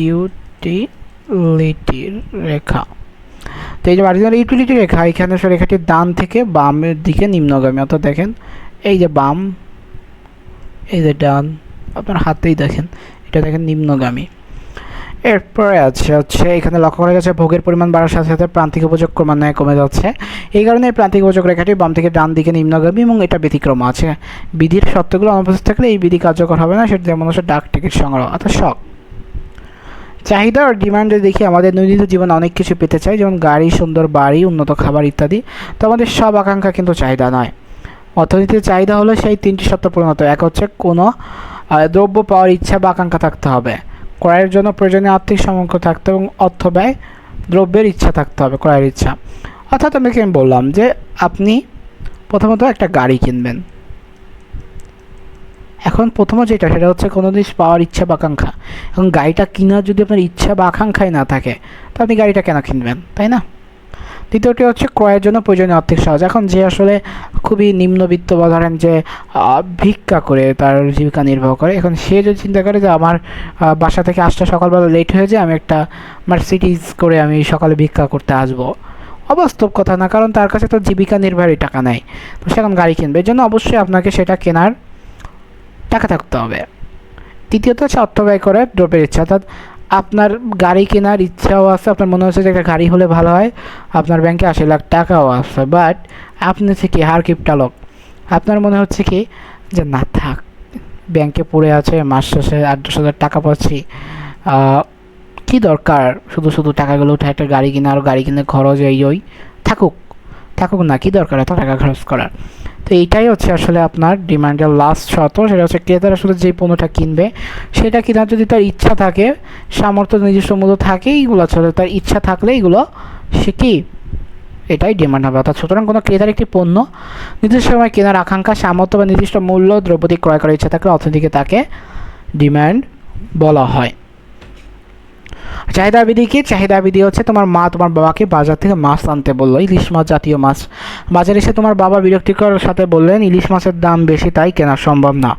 ইউটিলিটি রেখা। তো এই যে মার্জিনাল ইউটিলিটি রেখা, এখানে সে রেখাটির ডান থেকে বামের দিকে নিম্নগামী, অর্থাৎ দেখেন এই যে বাম, এই যে ডান, আপনার হাতেই দেখেন এটা দেখেন নিম্নগামী। এরপরে হচ্ছে এখানে লক্ষ্য করা গেছে ভোগের পরিমাণ বাড়ার সাথে সাথে প্রান্তিক উপযোগ ক্রমান্বয়ে কমে যাচ্ছে। এই কারণে প্রান্তিক উপযোগ রেখাটি বাম থেকে ডান দিকে নিম্নগামী এবং এটা ব্যতিক্রম আছে। বিধির শর্তগুলো অনুপস্থিত থাকলে এই বিধি কার্যকর হবে না, সেটা যেমন হচ্ছে ডাক টিকিট সংগ্রহ, অর্থাৎ শখ। চাহিদা আর ডিমান্ডে দেখি আমাদের দৈনন্দিন জীবনে অনেক কিছু পেতে চাই, যেমন গাড়ি, সুন্দর বাড়ি, উন্নত খাবার ইত্যাদি। তো আমাদের সব আকাঙ্ক্ষা কিন্তু চাহিদা নয়। অর্থনীতির চাহিদা হলো সেই 3টি শর্ত পূরণ। এক হচ্ছে কোনো দ্রব্য পাওয়ার ইচ্ছা বা আকাঙ্ক্ষা থাকতে হবে, ক্রয়ের জন্য প্রয়োজনীয় আর্থিক সামর্থ্য থাকতে এবং অর্থ ব্যয় দ্রব্যের ইচ্ছা থাকতে হবে, ক্রয়ের ইচ্ছা। অর্থাৎ আমি বললাম যে আপনি প্রথমত একটা গাড়ি কিনবেন, এখন প্রথম যেটা সেটা হচ্ছে কোনো জিনিস পাওয়ার ইচ্ছা বা আকাঙ্ক্ষা। এখন গাড়িটা কেনার যদি আপনার ইচ্ছা বা আকাঙ্ক্ষাই না থাকে, তো আপনি গাড়িটা কেন কিনবেন, তাই না? দ্বিতীয়টি হচ্ছে ক্রয়ের জন্য প্রয়োজনীয় আর্থিক সাহায্য। এখন যে আসলে খুবই নিম্নবিত্ত বা ধরেন যে ভিক্ষা করে তার জীবিকা নির্বাহ করে, এখন সে যদি চিন্তা করে যে আমার বাসা থেকে আসতে সকালবেলা লেট হয়ে যায়, আমি একটা মার্সিডিজ করে আমি সকালে ভিক্ষা করতে আসবো, অবাস্তব কথা না, কারণ তার কাছে তো জীবিকা নির্বাহের টাকা নেই, তো সে এখন গাড়ি কিনবে। এর জন্য অবশ্যই আপনাকে সেটা কেনার টাকা থাকতে হবে। তৃতীয়ত হচ্ছে অর্থ ব্যয় করে দ্রব্যের ইচ্ছা, অর্থাৎ আপনার গাড়ি কেনার ইচ্ছাও আছে, আপনার মনে হচ্ছে যে একটা গাড়ি হলে ভালো হয়, আপনার ব্যাংকে 80 লাখ টাকাও আছে, বাট আপনি হচ্ছে কি হার কিপটা লোক, আপনার মনে হচ্ছে কি যে না থাক, ব্যাংকে পড়ে আছে, মাস শেষে 8-10 হাজার টাকা পাচ্ছি, কী দরকার শুধু শুধু টাকাগুলো উঠে একটা গাড়ি কিনা, আর গাড়ি কিনে খরচ ওই থাকুক থাকুক না, কী দরকার এত টাকা খরচ করার। তো এইটাই হচ্ছে আসলে আপনার ডিমান্ডের লাস্ট শর্ত, সেটা হচ্ছে ক্রেতার আসলে যে পণ্যটা কিনবে সেটা কেনার যদি তার ইচ্ছা থাকে, সামর্থ্য নিজস্ব মূল্য থাকে, এইগুলো আসলে তার ইচ্ছা থাকলে এইগুলো সে কি এটাই ডিমান্ড হবে। অর্থাৎ সুতরাং কোনো ক্রেতার একটি পণ্য নির্দিষ্ট সময় কেনার আকাঙ্ক্ষা, সামর্থ্য বা নির্দিষ্ট মূল্য দ্রব্যটি ক্রয় করার ইচ্ছা থাকলে অর্থনীতিকে তাকে ডিমান্ড বলা হয়। চাহিদা বিধি কি? চাহিদা বিধি হচ্ছে তোমার মা তোমার বাবাকে বাজার থেকে মাছ আনতে বললো, ইলিশ মাছ জাতীয় মাছ। বাজারে এসে তোমার বাবা বিরক্তিকর সাথে বললেন ইলিশ মাছের দাম বেশি তাই কেনা সম্ভব না।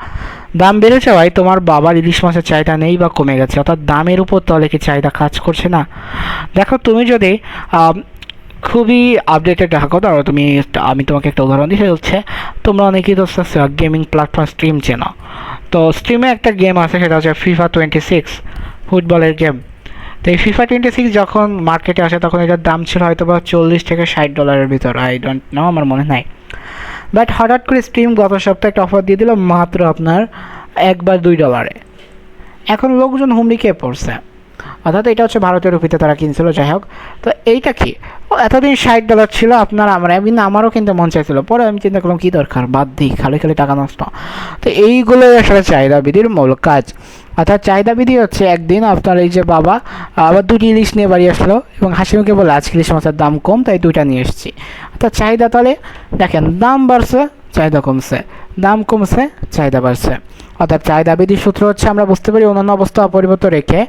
দাম বেড়ে যাওয়ায় তোমার বাবার ইলিশ মাছের চাহিদা নেই বা কমে গেছে, অর্থাৎ দামের উপর তাহলে কি চাহিদা কাজ করছে না? দেখো তুমি যদি খুবই আপডেটেড থাকো, তারপর আমি তোমাকে একটা উদাহরণ দিই, সেটা হচ্ছে তোমরা অনেকেই তো গেমিং প্ল্যাটফর্ম স্ট্রিম চেনো, তো স্ট্রিমে একটা গেম আছে সেটা হচ্ছে FIFA 26, ফুটবলের গেম। তো এই FIFA 26 যখন মার্কেটে আসে তখন এটার দাম ছিল হয়তো বা $40 থেকে $60 ভিতর, আই ডোন্ট নো, আমার মনে নাই। বাট হঠাৎ করে স্ট্রিম গত সপ্তাহে একটা অফার দিয়ে দিল মাত্র আপনার $1 বা $2। এখন লোকজন হুমড়ি খেয়ে পড়ছে, অর্থাৎ এটা হচ্ছে ভারতীয় রুপিতে তারা কিনছিল। যাই হোক, তো এইটা কি এতদিন $60 ছিল, আমারও কিনতে মন চাইছিল, পরে আমি চিন্তা করলাম কী দরকার, বাদ দিই, খালি খালি টাকা নষ্ট। তো এইগুলোই আসলে চাহিদা বিধির মূল কাজ। অর্থাৎ চাহিদা বিধি হচ্ছে একদিন আপনার এই যে বাবা আবার 2টি ইলিশ নিয়ে বাড়ি আসলো এবং হাসিমুখে বলে আজকে ইলিশ মাছের দাম কম তাই 2টা নিয়ে এসেছি। অর্থাৎ চাহিদা, তাহলে দেখেন দাম বাড়ছে চাহিদা কমছে, দাম কমছে, চাহিদা বাড়ছে। অর্থাৎ চাহিদা বৃদ্ধির সূত্র হচ্ছে আমরা বুঝতে পারি অন্যান্য অবস্থা অপরিবর্তিত রেখে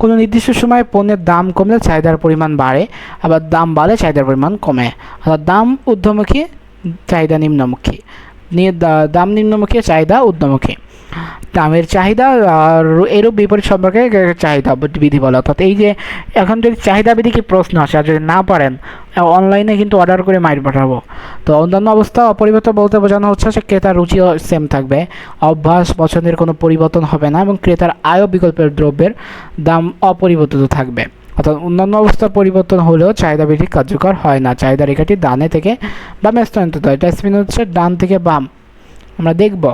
কোনো নির্দিষ্ট সময়ে পণ্যের দাম কমলে চাহিদার পরিমাণ বাড়ে, আবার দাম বাড়লে চাহিদার পরিমাণ কমে। অর্থাৎ দাম ঊর্ধ্বমুখী, চাহিদা নিম্নমুখী, দাম নিম্নমুখী, চাহিদা ঊর্ধ্বমুখী। দামের চাহিদা আর এরূপ বিপরীত সম্পর্কে চাহিদা বিধি বলে। অর্থাৎ এই যে এখন যদি চাহিদা বিধি কি প্রশ্ন আসে, আর যদি না পারেন অনলাইনে কিন্তু অর্ডার করে মাইর পাঠাবো। তো অন্যান্য অবস্থা অপরিবর্তিত বলতে বোঝানো হচ্ছে যে ক্রেতার রুচিও সেম থাকবে, অভ্যাস পছন্দের কোনো পরিবর্তন হবে না এবং ক্রেতার আয় বিকল্পের দ্রব্যের দাম অপরিবর্তিত থাকবে। অর্থাৎ অন্যান্য অবস্থার পরিবর্তন হলেও চাহিদা বৃদ্ধি কার্যকর হয় না। চাহিদা রেখাটি ডানে থেকে বামে স্থানান্তরিত হয়। এটা স্পিন হচ্ছে ডান থেকে বাম। আমরা দেখব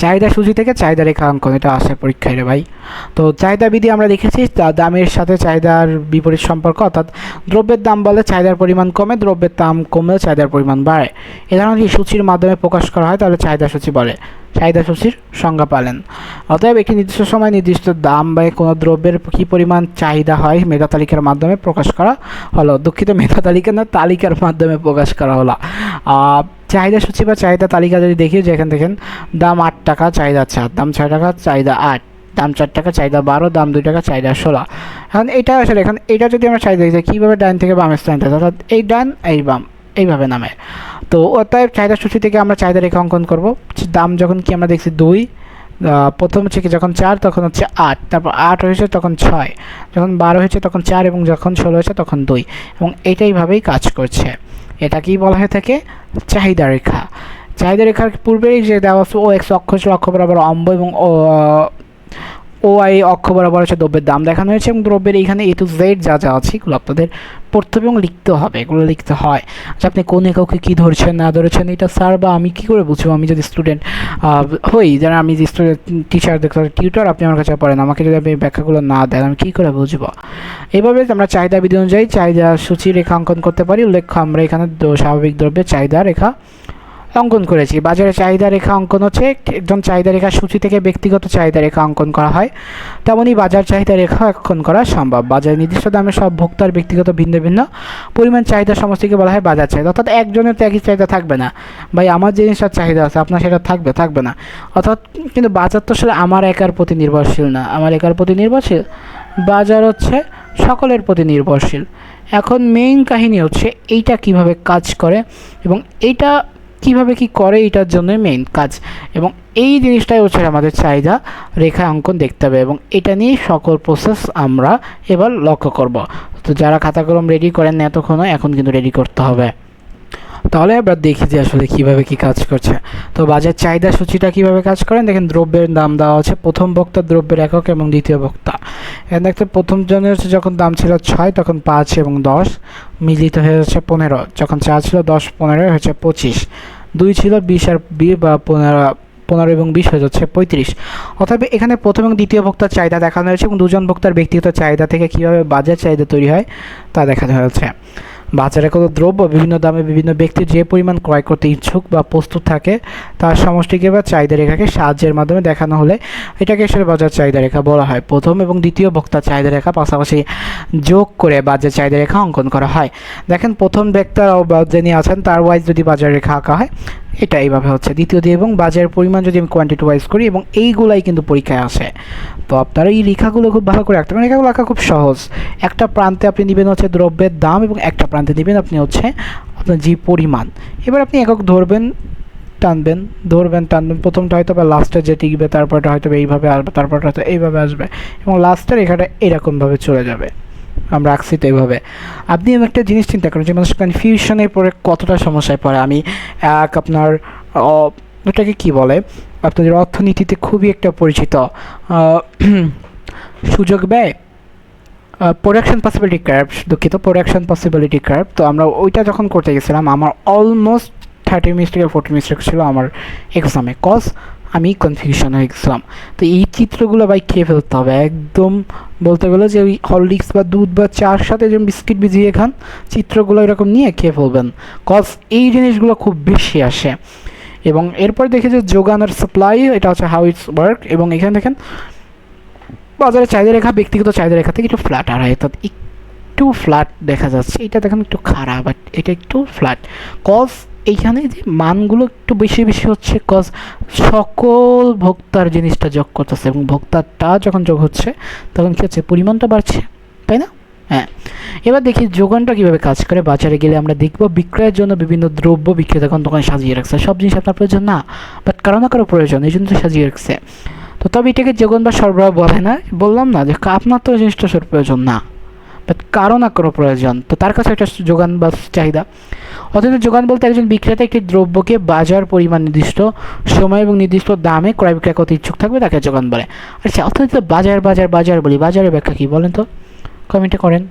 চাহিদা সূচি থেকে চাহিদা রেখা অঙ্কন, এটা আসে পরীক্ষায় রে ভাই। তো চাহিদা বিধি আমরা দেখেছি দামের সাথে চাহিদার বিপরীত সম্পর্ক, অর্থাৎ দ্রব্যের দাম বলে চাহিদার পরিমাণ কমে, দ্রব্যের দাম কমলে চাহিদার পরিমাণ বাড়ে। এ ধরনের যদি সূচির মাধ্যমে প্রকাশ করা হয় তাহলে চাহিদা সূচি বলে। চাহিদা সূচির সংজ্ঞা পালেন। অতএব একটি নির্দিষ্ট সময় নির্দিষ্ট দাম বা কোনো দ্রব্যের কী পরিমাণ চাহিদা হয় মেধা তালিকার মাধ্যমে প্রকাশ করা হলো। দুঃখিত, মেধা তালিকা না, তালিকার মাধ্যমে প্রকাশ করা হলো। চাহিদা সূচি বা চাহিদা তালিকা যদি দেখি, যেখানে দেখেন দাম 8 টাকা, চাহিদা 4, দাম 6 টাকা, চাহিদা 8, দাম 4 টাকা, চাহিদা 12, দাম 2 টাকা, চাহিদা 16। এখন এটা আসলে এখন এটা যদি আমরা চাহিদা দেখি কীভাবে ডান থেকে বামে স্থানান্তরিত, অর্থাৎ এই ডান এই বাম এইভাবে নামে। তো অতএব চাহিদা সূচি থেকে আমরা চাহিদা রেখা অঙ্কন করব। দাম যখন কি আমরা দেখছি 2, প্রথম হচ্ছে কি যখন 4 তখন হচ্ছে 8, তারপর 8 হয়েছে তখন 6, যখন 12 হয়েছে তখন 4 এবং যখন 16 হয়েছে তখন 2, এবং এইভাবেই কাজ করছে। এটা কি বলা হয়ে থাকে? চাহিদা রেখা। চাহিদা রেখার পূর্বেই যে দেওয়া আছে ও এক্স অক্ষ ছিল, অক্ষ বরাবর অম্ব, এবং ও আই অক্ষ বরাবর হচ্ছে দ্রব্যের দাম দেখানো হয়েছে, এবং দ্রব্যের এইখানে এ টু জেড যা যা আছে এগুলো আপনাদের পড়তে হবে এবং লিখতে হবে। এগুলো লিখতে হয় যে আপনি কোন এককে কী ধরছেন না ধরেছেন, এটা স্যার বা আমি কী করে বুঝবো? আমি যদি স্টুডেন্ট হই, যারা আমি যে স্টুডেন্ট টিচার দেখতে টিউটর, আপনি আমার কাছে পড়েন, আমাকে যদি আপনি ব্যাখ্যাগুলো না দেন আমি কী করে বুঝবো? এইভাবে আমরা চাহিদা বিধি অনুযায়ী চাহিদা সূচি রেখা অঙ্কন করতে পারি। উল্লেখ্য আমরা এখানে স্বাভাবিক দ্রব্যের চাহিদা রেখা অঙ্কন করেছি। বাজারে চাহিদা রেখা অঙ্কন হচ্ছে একজন চাহিদা রেখা সূচি থেকে ব্যক্তিগত চাহিদা রেখা অঙ্কন করা হয়, তেমনই বাজার চাহিদা রেখা অঙ্কন করা সম্ভব। বাজারে নির্দিষ্ট দামে সব ভোক্তার ব্যক্তিগত ভিন্ন ভিন্ন পরিমাণ চাহিদা সমষ্টিকে বলা হয় বাজার চাহিদা। অর্থাৎ একজনের তো একই চাহিদা থাকবে না, ভাই আমার জিনিসটার চাহিদা আছে আপনার সেটা থাকবে না। অর্থাৎ কিন্তু বাজার তো আসলে আমার একার প্রতি নির্ভরশীল না, আমার একার প্রতি নির্ভরশীল, বাজার হচ্ছে সকলের প্রতি নির্ভরশীল। এখন মেইন কাহিনী হচ্ছে এইটা কিভাবে কাজ করে এবং এইটা কীভাবে কি করে, এটার জন্য মেইন কাজ, এবং এই জিনিসটাই হচ্ছে আমাদের চাহিদা রেখা অঙ্কন দেখতে হবে, এবং এটা নিয়ে সকল প্রসেস আমরা এবার লক্ষ্য করব। তো যারা খাতা কলম রেডি করেন না এতক্ষণ, এখন কিন্তু রেডি করতে হবে। তাহলে আমরা দেখি যে আসলে কীভাবে কি কাজ করছে। তো বাজার চাহিদা সূচিটা কীভাবে কাজ করেন দেখেন, দ্রব্যের দাম দেওয়া আছে, প্রথম ভোক্তা দ্রব্যের একক এবং দ্বিতীয় ভোক্তা। এখানে দেখতে প্রথম জনের হচ্ছে যখন দাম ছিল 6 তখন 5 এবং 10 মিলিত হয়ে হচ্ছে 15, যখন 4 ছিল 10 15 হচ্ছে 25, 2 ছিল 20 আর 20 বা 15 এবং 20 হয়ে যাচ্ছে 35। অতএব এখানে প্রথম এবং দ্বিতীয় ভোক্তার চাহিদা দেখানো হয়েছে এবং দুজন ভোক্তার ব্যক্তিগত চাহিদা থেকে কীভাবে বাজার চাহিদা তৈরি হয় তা দেখানো হয়েছে। বাজারে কোনো দ্রব্য বিভিন্ন দামে বিভিন্ন ব্যক্তি যে পরিমাণ ক্রয় করতে ইচ্ছুক বা প্রস্তুত থাকে তার সমষ্টিকে বা চাহিদা রেখাকে সাহায্যের মাধ্যমে দেখানো হলে এটাকে আসলে বাজার চাহিদা রেখা বলা হয়। প্রথম এবং দ্বিতীয় ভোক্তার চাহিদা রেখা পাশাপাশি যোগ করে বাজার চাহিদা রেখা অঙ্কন করা হয়। দেখেন প্রথম ভোক্তা যিনি আছেন তার ওয়াইজ যদি বাজার রেখা আঁকা হয় এটা এইভাবে হচ্ছে, দ্বিতীয় দিয়ে এবং বাজারের পরিমাণ যদি আমি কোয়ান্টিটি ওয়াইজ করি, এবং এইগুলাই কিন্তু পরীক্ষায় আসে। তো আপনারা এই রেখাগুলো খুব ভালো করে রাখতে পারেন। রেখাগুলো আঁকা খুব সহজ। একটা প্রান্তে আপনি নেবেন হচ্ছে দ্রব্যের দাম এবং একটা প্রান্তে নেবেন আপনি হচ্ছে আপনার যে পরিমাণ। এবার আপনি একক ধরবেন, টানবেন, প্রথমটা হয়তো বা লাস্টে যে টিকবে, তারপরটা হয়তো এইভাবে আসবে, তারপরটা হয়তো এইভাবে আসবে, এবং লাস্টের রেখাটা এরকমভাবে চলে যাবে। আমরা আঁকছি তো এইভাবে। আপনি একটা জিনিস চিন্তা করেন যে মানুষ কনফিউশনের পরে কতটা সমস্যায় পড়ে। আমি আপনার ওটাকে কি বলে, আপনাদের অর্থনীতিতে খুবই একটা পরিচিত সুযোগ ব্যয়, প্রোডাকশন পসিবিলিটি কার্ভ, দুঃখিত, প্রোডাকশন পসিবিলিটি কার্ভ। তো আমরা ওইটা যখন করতে গেছিলাম আমার অলমোস্ট 30 মিস্টেক আর 40 মিস্টেক ছিল আমার এক্সামে, কজ আমি কনফিউশন হয়ে গেছিলাম। তো এই চিত্রগুলো ভাই খেয়ে ফেলতে হবে একদম, বলতে গেলে যে ওই হরলিক্স বা দুধ বা চার সাথে যে বিস্কিট ভিজিয়ে খান, চিত্রগুলো এরকম নিয়ে খেয়ে ফেলবেন, কজ এই জিনিসগুলো খুব বেশি আসে। এবং এরপর দেখি যে যোগান আর সাপ্লাই, এটা হচ্ছে হাউ ইটস ওয়ার্ক। এবং এখানে দেখেন বাজারে চাহিদা রেখা ব্যক্তিগত চাহিদা রেখা থেকে একটু ফ্ল্যাট আর অর্থাৎ একটু ফ্ল্যাট দেখা যাচ্ছে, এটা দেখেন একটু খারাপ, বাট এটা একটু ফ্ল্যাট, কজ এইখানে যে মানগুলো একটু বেশি বেশি হচ্ছে কজ সকল ভোক্তার জিনিসটা যোগ করতেছে এবং ভোক্তারটা যখন যোগ হচ্ছে তখন কী হচ্ছে, পরিমাণটা বাড়ছে, তাই না? হ্যাঁ, এবার দেখি যোগানটা কীভাবে কাজ করে। বাজারে গেলে আমরা দেখব বিক্রয়ের জন্য বিভিন্ন দ্রব্য বিক্রেতাগণ দোকানে সাজিয়ে রাখছে। সব জিনিস আপনার প্রয়োজন না, বাট কারো না কারো প্রয়োজন, এই জন্য তো সাজিয়ে রাখছে। তো তবে এটাকে যোগান বা সরবরাহ বলে না, বললাম না যে আপনার তো জিনিসটা প্রয়োজন না, বাট কারো না কারো প্রয়োজন, তো তার কাছে একটা যোগান বা চাহিদা। অথচ যোগান বলতে একজন বিক্রেতা একটি দ্রব্যকে বাজার পরিমাণ নির্দিষ্ট সময় এবং নির্দিষ্ট দামে ক্রয় বিক্রয় করতে ইচ্ছুক থাকবে তাকে যোগান বলে। আচ্ছা, অথচ বাজার বাজার বাজার বলি, বাজারের ব্যাখ্যা কী বলেন তো, কমেন্টে করেন।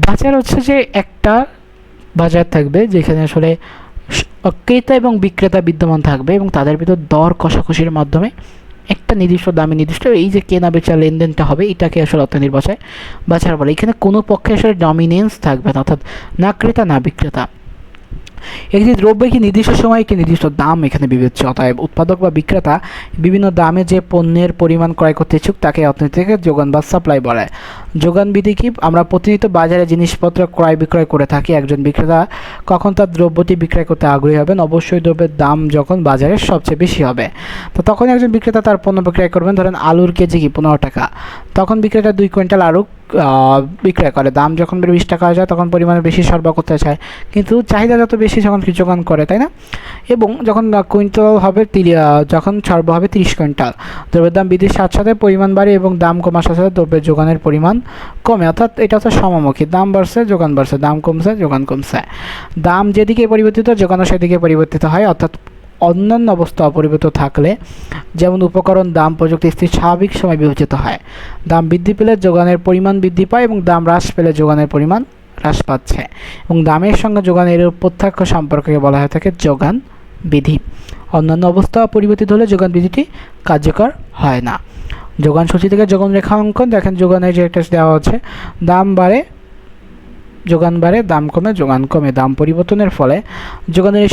বাজার হচ্ছে যে একটা বাজার থাকবে যেখানে আসলে ক্রেতা এবং বিক্রেতা বিদ্যমান থাকবে এবং তাদের ভিতর দর কষাকষির মাধ্যমে একটা নির্দিষ্ট দামে নির্দিষ্ট এই যে কেনা বেচা লেনদেনটা হবে, এটাকে আসলে অর্থনীতির ভাষায় বাজার বলে। এখানে কোনো পক্ষে আসলে ডমিনেন্স থাকবে না, অর্থাৎ না ক্রেতা না বিক্রেতা। একটি দ্রব্যের কি নির্দিষ্ট সময়ে কি নির্দিষ্ট দাম এখানে বিবেচ্য। অতএব উৎপাদক বা বিক্রেতা বিভিন্ন দামে যে পণ্যের পরিমাণ ক্রয় করতে ইচ্ছুক তাকে অর্থনীতি থেকে যোগান বা সাপ্লাই বলে। যোগান বিধি কি, আমরা প্রতিনিয়ত বাজারে জিনিসপত্র ক্রয় বিক্রয় করে থাকি। একজন বিক্রেতা কখন তার দ্রব্যটি বিক্রয় করতে আগ্রহী হবেন, অবশ্যই দ্রব্যের দাম যখন বাজারে সবচেয়ে বেশি হবে, তো তখন একজন বিক্রেতা তার পণ্য বিক্রয় করবেন। ধরেন আলুর কেজি কি 15 টাকা, তখন বিক্রেতা 2 কুইন্টাল আলু বিক্রয় করে। দাম যখন 20 টাকা হয়ে যায় তখন পরিমাণে বেশি সরবরাহ করতে চায়, কিন্তু চাহিদা যত বেশি যখন যোগান করে, তাই না? এবং যখন কুইন্টাল হবে যখন সরবরাহ হবে 30 কুইন্টাল, দ্রব্যের দাম বৃদ্ধির সাথে সাথে পরিমাণ বাড়ে এবং দাম কমার সাথে সাথে দ্রব্যের যোগানের পরিমাণ কমে। অর্থাৎ এটা হচ্ছে সমমুখী, দাম বাড়ছে যোগান বাড়ছে, দাম কমছে যোগান কমছে। দাম যেদিকে পরিবর্তিত যোগানও সেদিকে পরিবর্তিত হয়। অর্থাৎ অন্যান্য অবস্থা অপরিবর্তিত থাকলে, যেমন উপকরণ, দাম, প্রযুক্তি স্থির স্বাভাবিক সময় বিবেচিত হয়। দাম বৃদ্ধি পেলে যোগানের পরিমাণ বৃদ্ধি পায় এবং দাম হ্রাস পেলে যোগানের পরিমাণ হ্রাস পাচ্ছে, এবং দামের সঙ্গে যোগানের প্রত্যক্ষ সম্পর্ককে বলা হয়ে থাকে যোগান বিধি। অন্যান্য অবস্থা পরিবর্তিত হলে যোগান বিধিটি কার্যকর হয় না। যোগান সূচি থেকে যোগান রেখা অঙ্কন দেখেন, যোগানের যে একটা দেওয়া আছে, দাম বাড়ে যোগান বাড়ে, দাম কমে যোগান কমে। দাম পরিবর্তনের ফলে যোগানের এই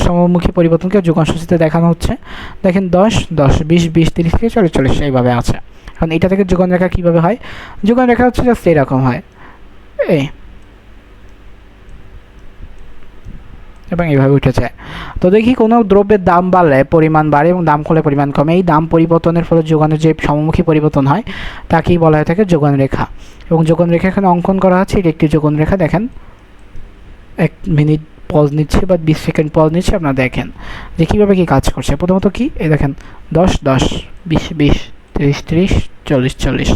সমমুখী পরিবর্তনকে যোগান সূচিতে দেখানো হচ্ছে। দেখেন 10 10 20 20 30 থেকে 40 40 এইভাবে আছে। এখন এটা থেকে যোগান রেখা কীভাবে হয়, যোগান রেখা হচ্ছে জাস্ট এরকম হয় এই, এবং এইভাবে উঠেছে। তো দেখি কোনো দ্রব্যের দাম বাড়লে পরিমাণ বাড়ে এবং দাম কমলে পরিমাণ কমে। এই দাম পরিবর্তনের ফলে যোগানের যে সমমুখী পরিবর্তন হয় তাকেই বলা হয়ে থাকে যোগান রেখা। এবং যোগান রেখা এখানে অঙ্কন করা আছে, এটি একটি যোগান রেখা। দেখেন 1 মিনিট পজ নিচ্ছে বা 20 সেকেন্ড পজ নিচ্ছে, আপনারা দেখেন যে কীভাবে কী কাজ করছে। প্রথমত কি, এই দেখেন 10 10 20 20 30 30 40 40,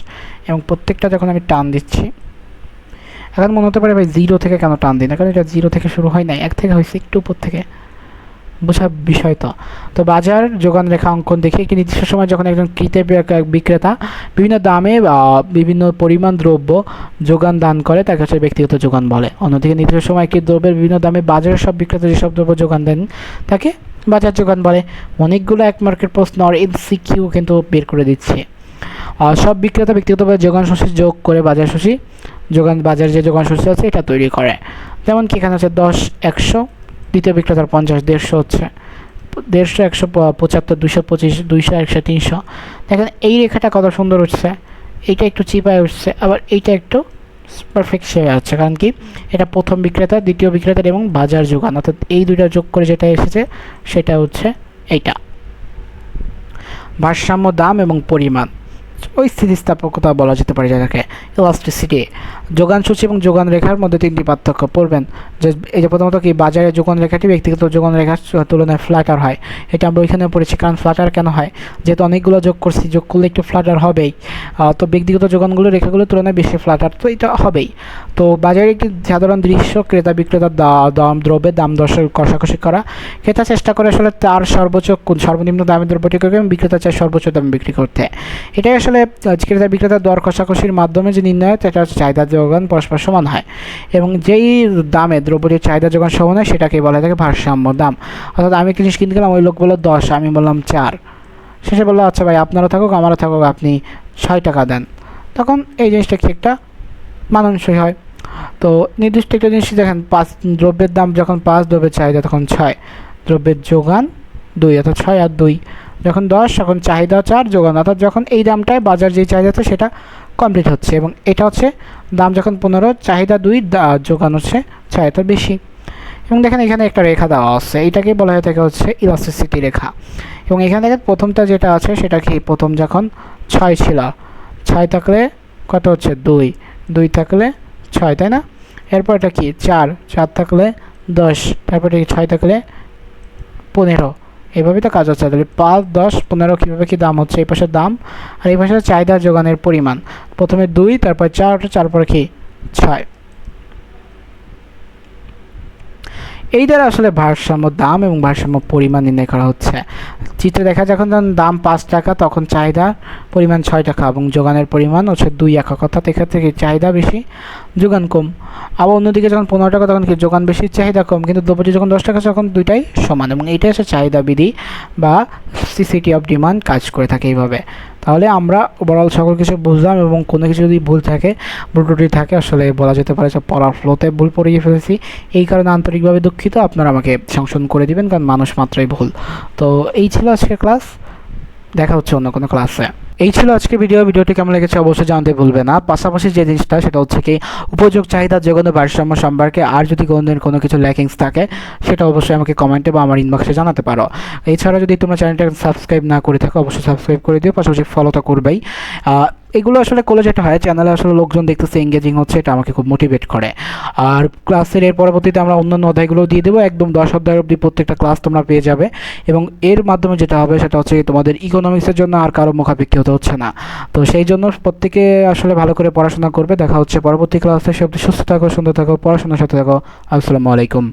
এবং প্রত্যেকটা যখন আমি টান দিচ্ছি, এখন মনে হতে পারে ভাই 0 থেকে কেন টান দিই না, কারণ এটা 0 থেকে শুরু হয় নাই, 1 থেকে হয়েছে, একটু উপর থেকে, বোঝা বিষয়। তো বাজার যোগান রেখা অঙ্কন দেখে একটি নির্দিষ্ট সময় যখন একজন বিক্রেতা বিভিন্ন দামে বিভিন্ন পরিমাণ দ্রব্য যোগান দান করে তাকে হচ্ছে ব্যক্তিগত যোগান বলে। অন্যদিকে নির্দিষ্ট সময় একটি দ্রব্যের বিভিন্ন দামে বাজারের সব বিক্রেতা যেসব দ্রব্য যোগান দেন তাকে বাজার যোগান বলে। অনেকগুলো 1 মার্কের প্রশ্ন আর এমসিকিউ কিন্তু বের করে দিচ্ছে। সব বিক্রেতা ব্যক্তিগতভাবে যোগান সূচি যোগ করে বাজার সূচি বাজার যে যোগান সূচি আছে এটা তৈরি করে। যেমন কি এখানে আছে 10 100, দ্বিতীয় বিক্রেতার 50, 150 হচ্ছে 150 175 225 200 100 300। দেখেন এই রেখাটা কত সুন্দর উঠছে, এইটা একটু চিপায় উঠছে, আবার এইটা একটু পারফেক্ট শেপে আছে, কারণ কি এটা প্রথম বিক্রেতা, দ্বিতীয় বিক্রেতার এবং বাজার যোগান, অর্থাৎ এই দুইটা যোগ করে যেটা এসেছে সেটা হচ্ছে এইটা। ভারসাম্য দাম এবং পরিমাণ, ওই স্থিতিস্থাপকতা বলা যেতে পারে যাকে ইলাস্টিসিটি। যোগান সূচি এবং যোগান রেখার মধ্যে 3টি পার্থক্য পড়বেন। যে এই যে প্রথমত কি, বাজারে যোগান রেখাটি ব্যক্তিগত যোগান রেখার তুলনায় ফ্ল্যাটার হয়। এটা আমরা ওইখানে পড়েছি, কারণ ফ্ল্যাটার কেন হয়, যেহেতু অনেকগুলো যোগ করছি, যোগ করলে একটু ফ্ল্যাটার হবেই। তো ব্যক্তিগত যোগানগুলো রেখাগুলোর তুলনায় বেশি ফ্ল্যাটার, তো এটা হবেই। তো বাজারে একটি সাধারণ দৃশ্য, ক্রেতা বিক্রেতার দ্রব্যের দাম দর কষাকষি করা। ক্রেতা চেষ্টা করে আসলে তার সর্বনিম্ন দামে দ্রব্যটি করবে এবং বিক্রেতা চায় সর্বোচ্চ দামে বিক্রি করতে। এটাই আসলে ক্রেতা বিক্রেতার দর কষাকষির মাধ্যমে যে নির্ণয় হয় সেটা হচ্ছে চাহিদা যোগান পরস্পর সমান হয়, এবং যেই দামে দ্রব্যটির চাহিদা যোগান সমান হয় সেটাকে বলা থাকে ভারসাম্য দাম। অর্থাৎ আমি জিনিস কিনতে গেলাম, ওই লোক বললো 10, আমি বললাম 4, শেষে বললো আচ্ছা ভাই আপনারও থাকুক আমারও থাকুক, আপনি 6 টাকা দেন, তখন এই জিনিসটা কি একটা মানানসই হয়। তো নির্দিষ্ট একটা জিনিস দেখেন, 5 দ্রব্যের দাম যখন 5, দ্রব্যের চাহিদা তখন 6, দ্রব্যের যোগান 2, অর্থাৎ 6 আর 2 যখন 10, তখন চাহিদা 4, যোগান, অর্থাৎ যখন এই দামটায় বাজার যেই চাহিদা আছে সেটা কমপ্লিট হচ্ছে, এবং এটা হচ্ছে দাম যখন 15, চাহিদা 2, যোগান হচ্ছে 6, এত বেশি। এবং দেখেন এখানে একটা রেখা দেওয়া আছে, এইটাকে বলা হয়ে থাকে হচ্ছে ইলাস্টিসিটি রেখা। এবং এখানে দেখেন প্রথমটা যেটা আছে সেটা কি, প্রথম যখন 6 ছিল, 6 থাকলে কত হচ্ছে 2, 2 থাকলে 6, তাই না? এরপর এটা কি 4, 4 থাকলে 10, তারপরে 6 থাকলে 15। এইভাবেই তো কাজ হচ্ছে। তাহলে 5, 10, 15 কীভাবে কী দাম হচ্ছে, এই পাশের দাম আর এই পাশের চাহিদা যোগানের পরিমাণ। প্রথমে 2, তারপর 4, তারপরে কি 6। এই দ্বারা আসলে ভারসাম্য দাম এবং ভারসাম্য পরিমাণ নির্ণয় করা হচ্ছে। চিত্রে দেখা যখন দাম 5 টাকা তখন চাহিদা পরিমাণ 6 টাকা এবং যোগানের পরিমাণ হচ্ছে 2 একক, অর্থাৎ এক্ষেত্রে কি চাহিদা বেশি যোগান কম। আবার অন্যদিকে যখন 15 টাকা তখন কি যোগান বেশি চাহিদা কম, কিন্তু দ্রব্যটি যখন 10 টাকা তখন দুইটাই সমান, এবং এইটাই হচ্ছে চাহিদা বিধি বা সিসিটি অফ ডিমান্ড কাজ করে থাকে এইভাবে। তাহলে আমরা ওভারঅল সকল কিছু বুঝলাম, এবং কোনো কিছু যদি ভুল থাকে, ভুল ত্রুটি থাকে, আসলে বলা যেতে পারে যে পড়ার ফ্লোতে ভুল পড়িয়ে ফেলেছি, এই কারণে আন্তরিকভাবে দুঃখিত। আপনারা আমাকে সংশোধন করে দিবেন, কারণ মানুষ মাত্রই ভুল। তো এই ছিল আজকের ক্লাস, দেখা হচ্ছে অন্য কোনো ক্লাসে। এই ছিল আজকে ভিডিওটি কেমন লেগেছে অবশ্যই জানতে ভুলবে না। পাশাপাশি যে জিনিসটা সেটা হচ্ছে কি, উপযোগ চাহিদা যোগান ও ভারসাম্য সম্পর্কে আর যদি কোনো কিছু ল্যাকিংস থাকে সেটা অবশ্যই আমাকে কমেন্টে বা আমার ইনবক্সে জানাতে পারো। এছাড়া যদি তোমরা চ্যানেলটা সাবস্ক্রাইব না করে থাকো অবশ্যই সাবস্ক্রাইব করে দিও, পাশাপাশি ফলো তো করবেই। এগুলো আসলে করলে যেটা হয়, চ্যানেলে আসলে লোকজন দেখতেছে, এঙ্গেজিং হচ্ছে, এটা আমাকে খুব মোটিভেট করে। আর ক্লাসের এর পরবর্তীতে আমরা অন্যান্য অধ্যায়গুলো দিয়ে দেবো, একদম 10 অধ্যায় অবধি প্রত্যেকটা ক্লাস তোমরা পেয়ে যাবে। এবং এর মাধ্যমে যেটা হবে সেটা হচ্ছে তোমাদের ইকোনমিক্সের জন্য আর কারো মুখাপেক্ষি হতে হচ্ছে না। তো সেই জন্য প্রত্যেকে আসলে ভালো করে পড়াশোনা করবে। দেখা হচ্ছে পরবর্তী ক্লাসে। সব সুস্থ থাকো, সুন্দর থাকো, পড়াশোনার সাথে থাকো। আসসালামু আলাইকুম।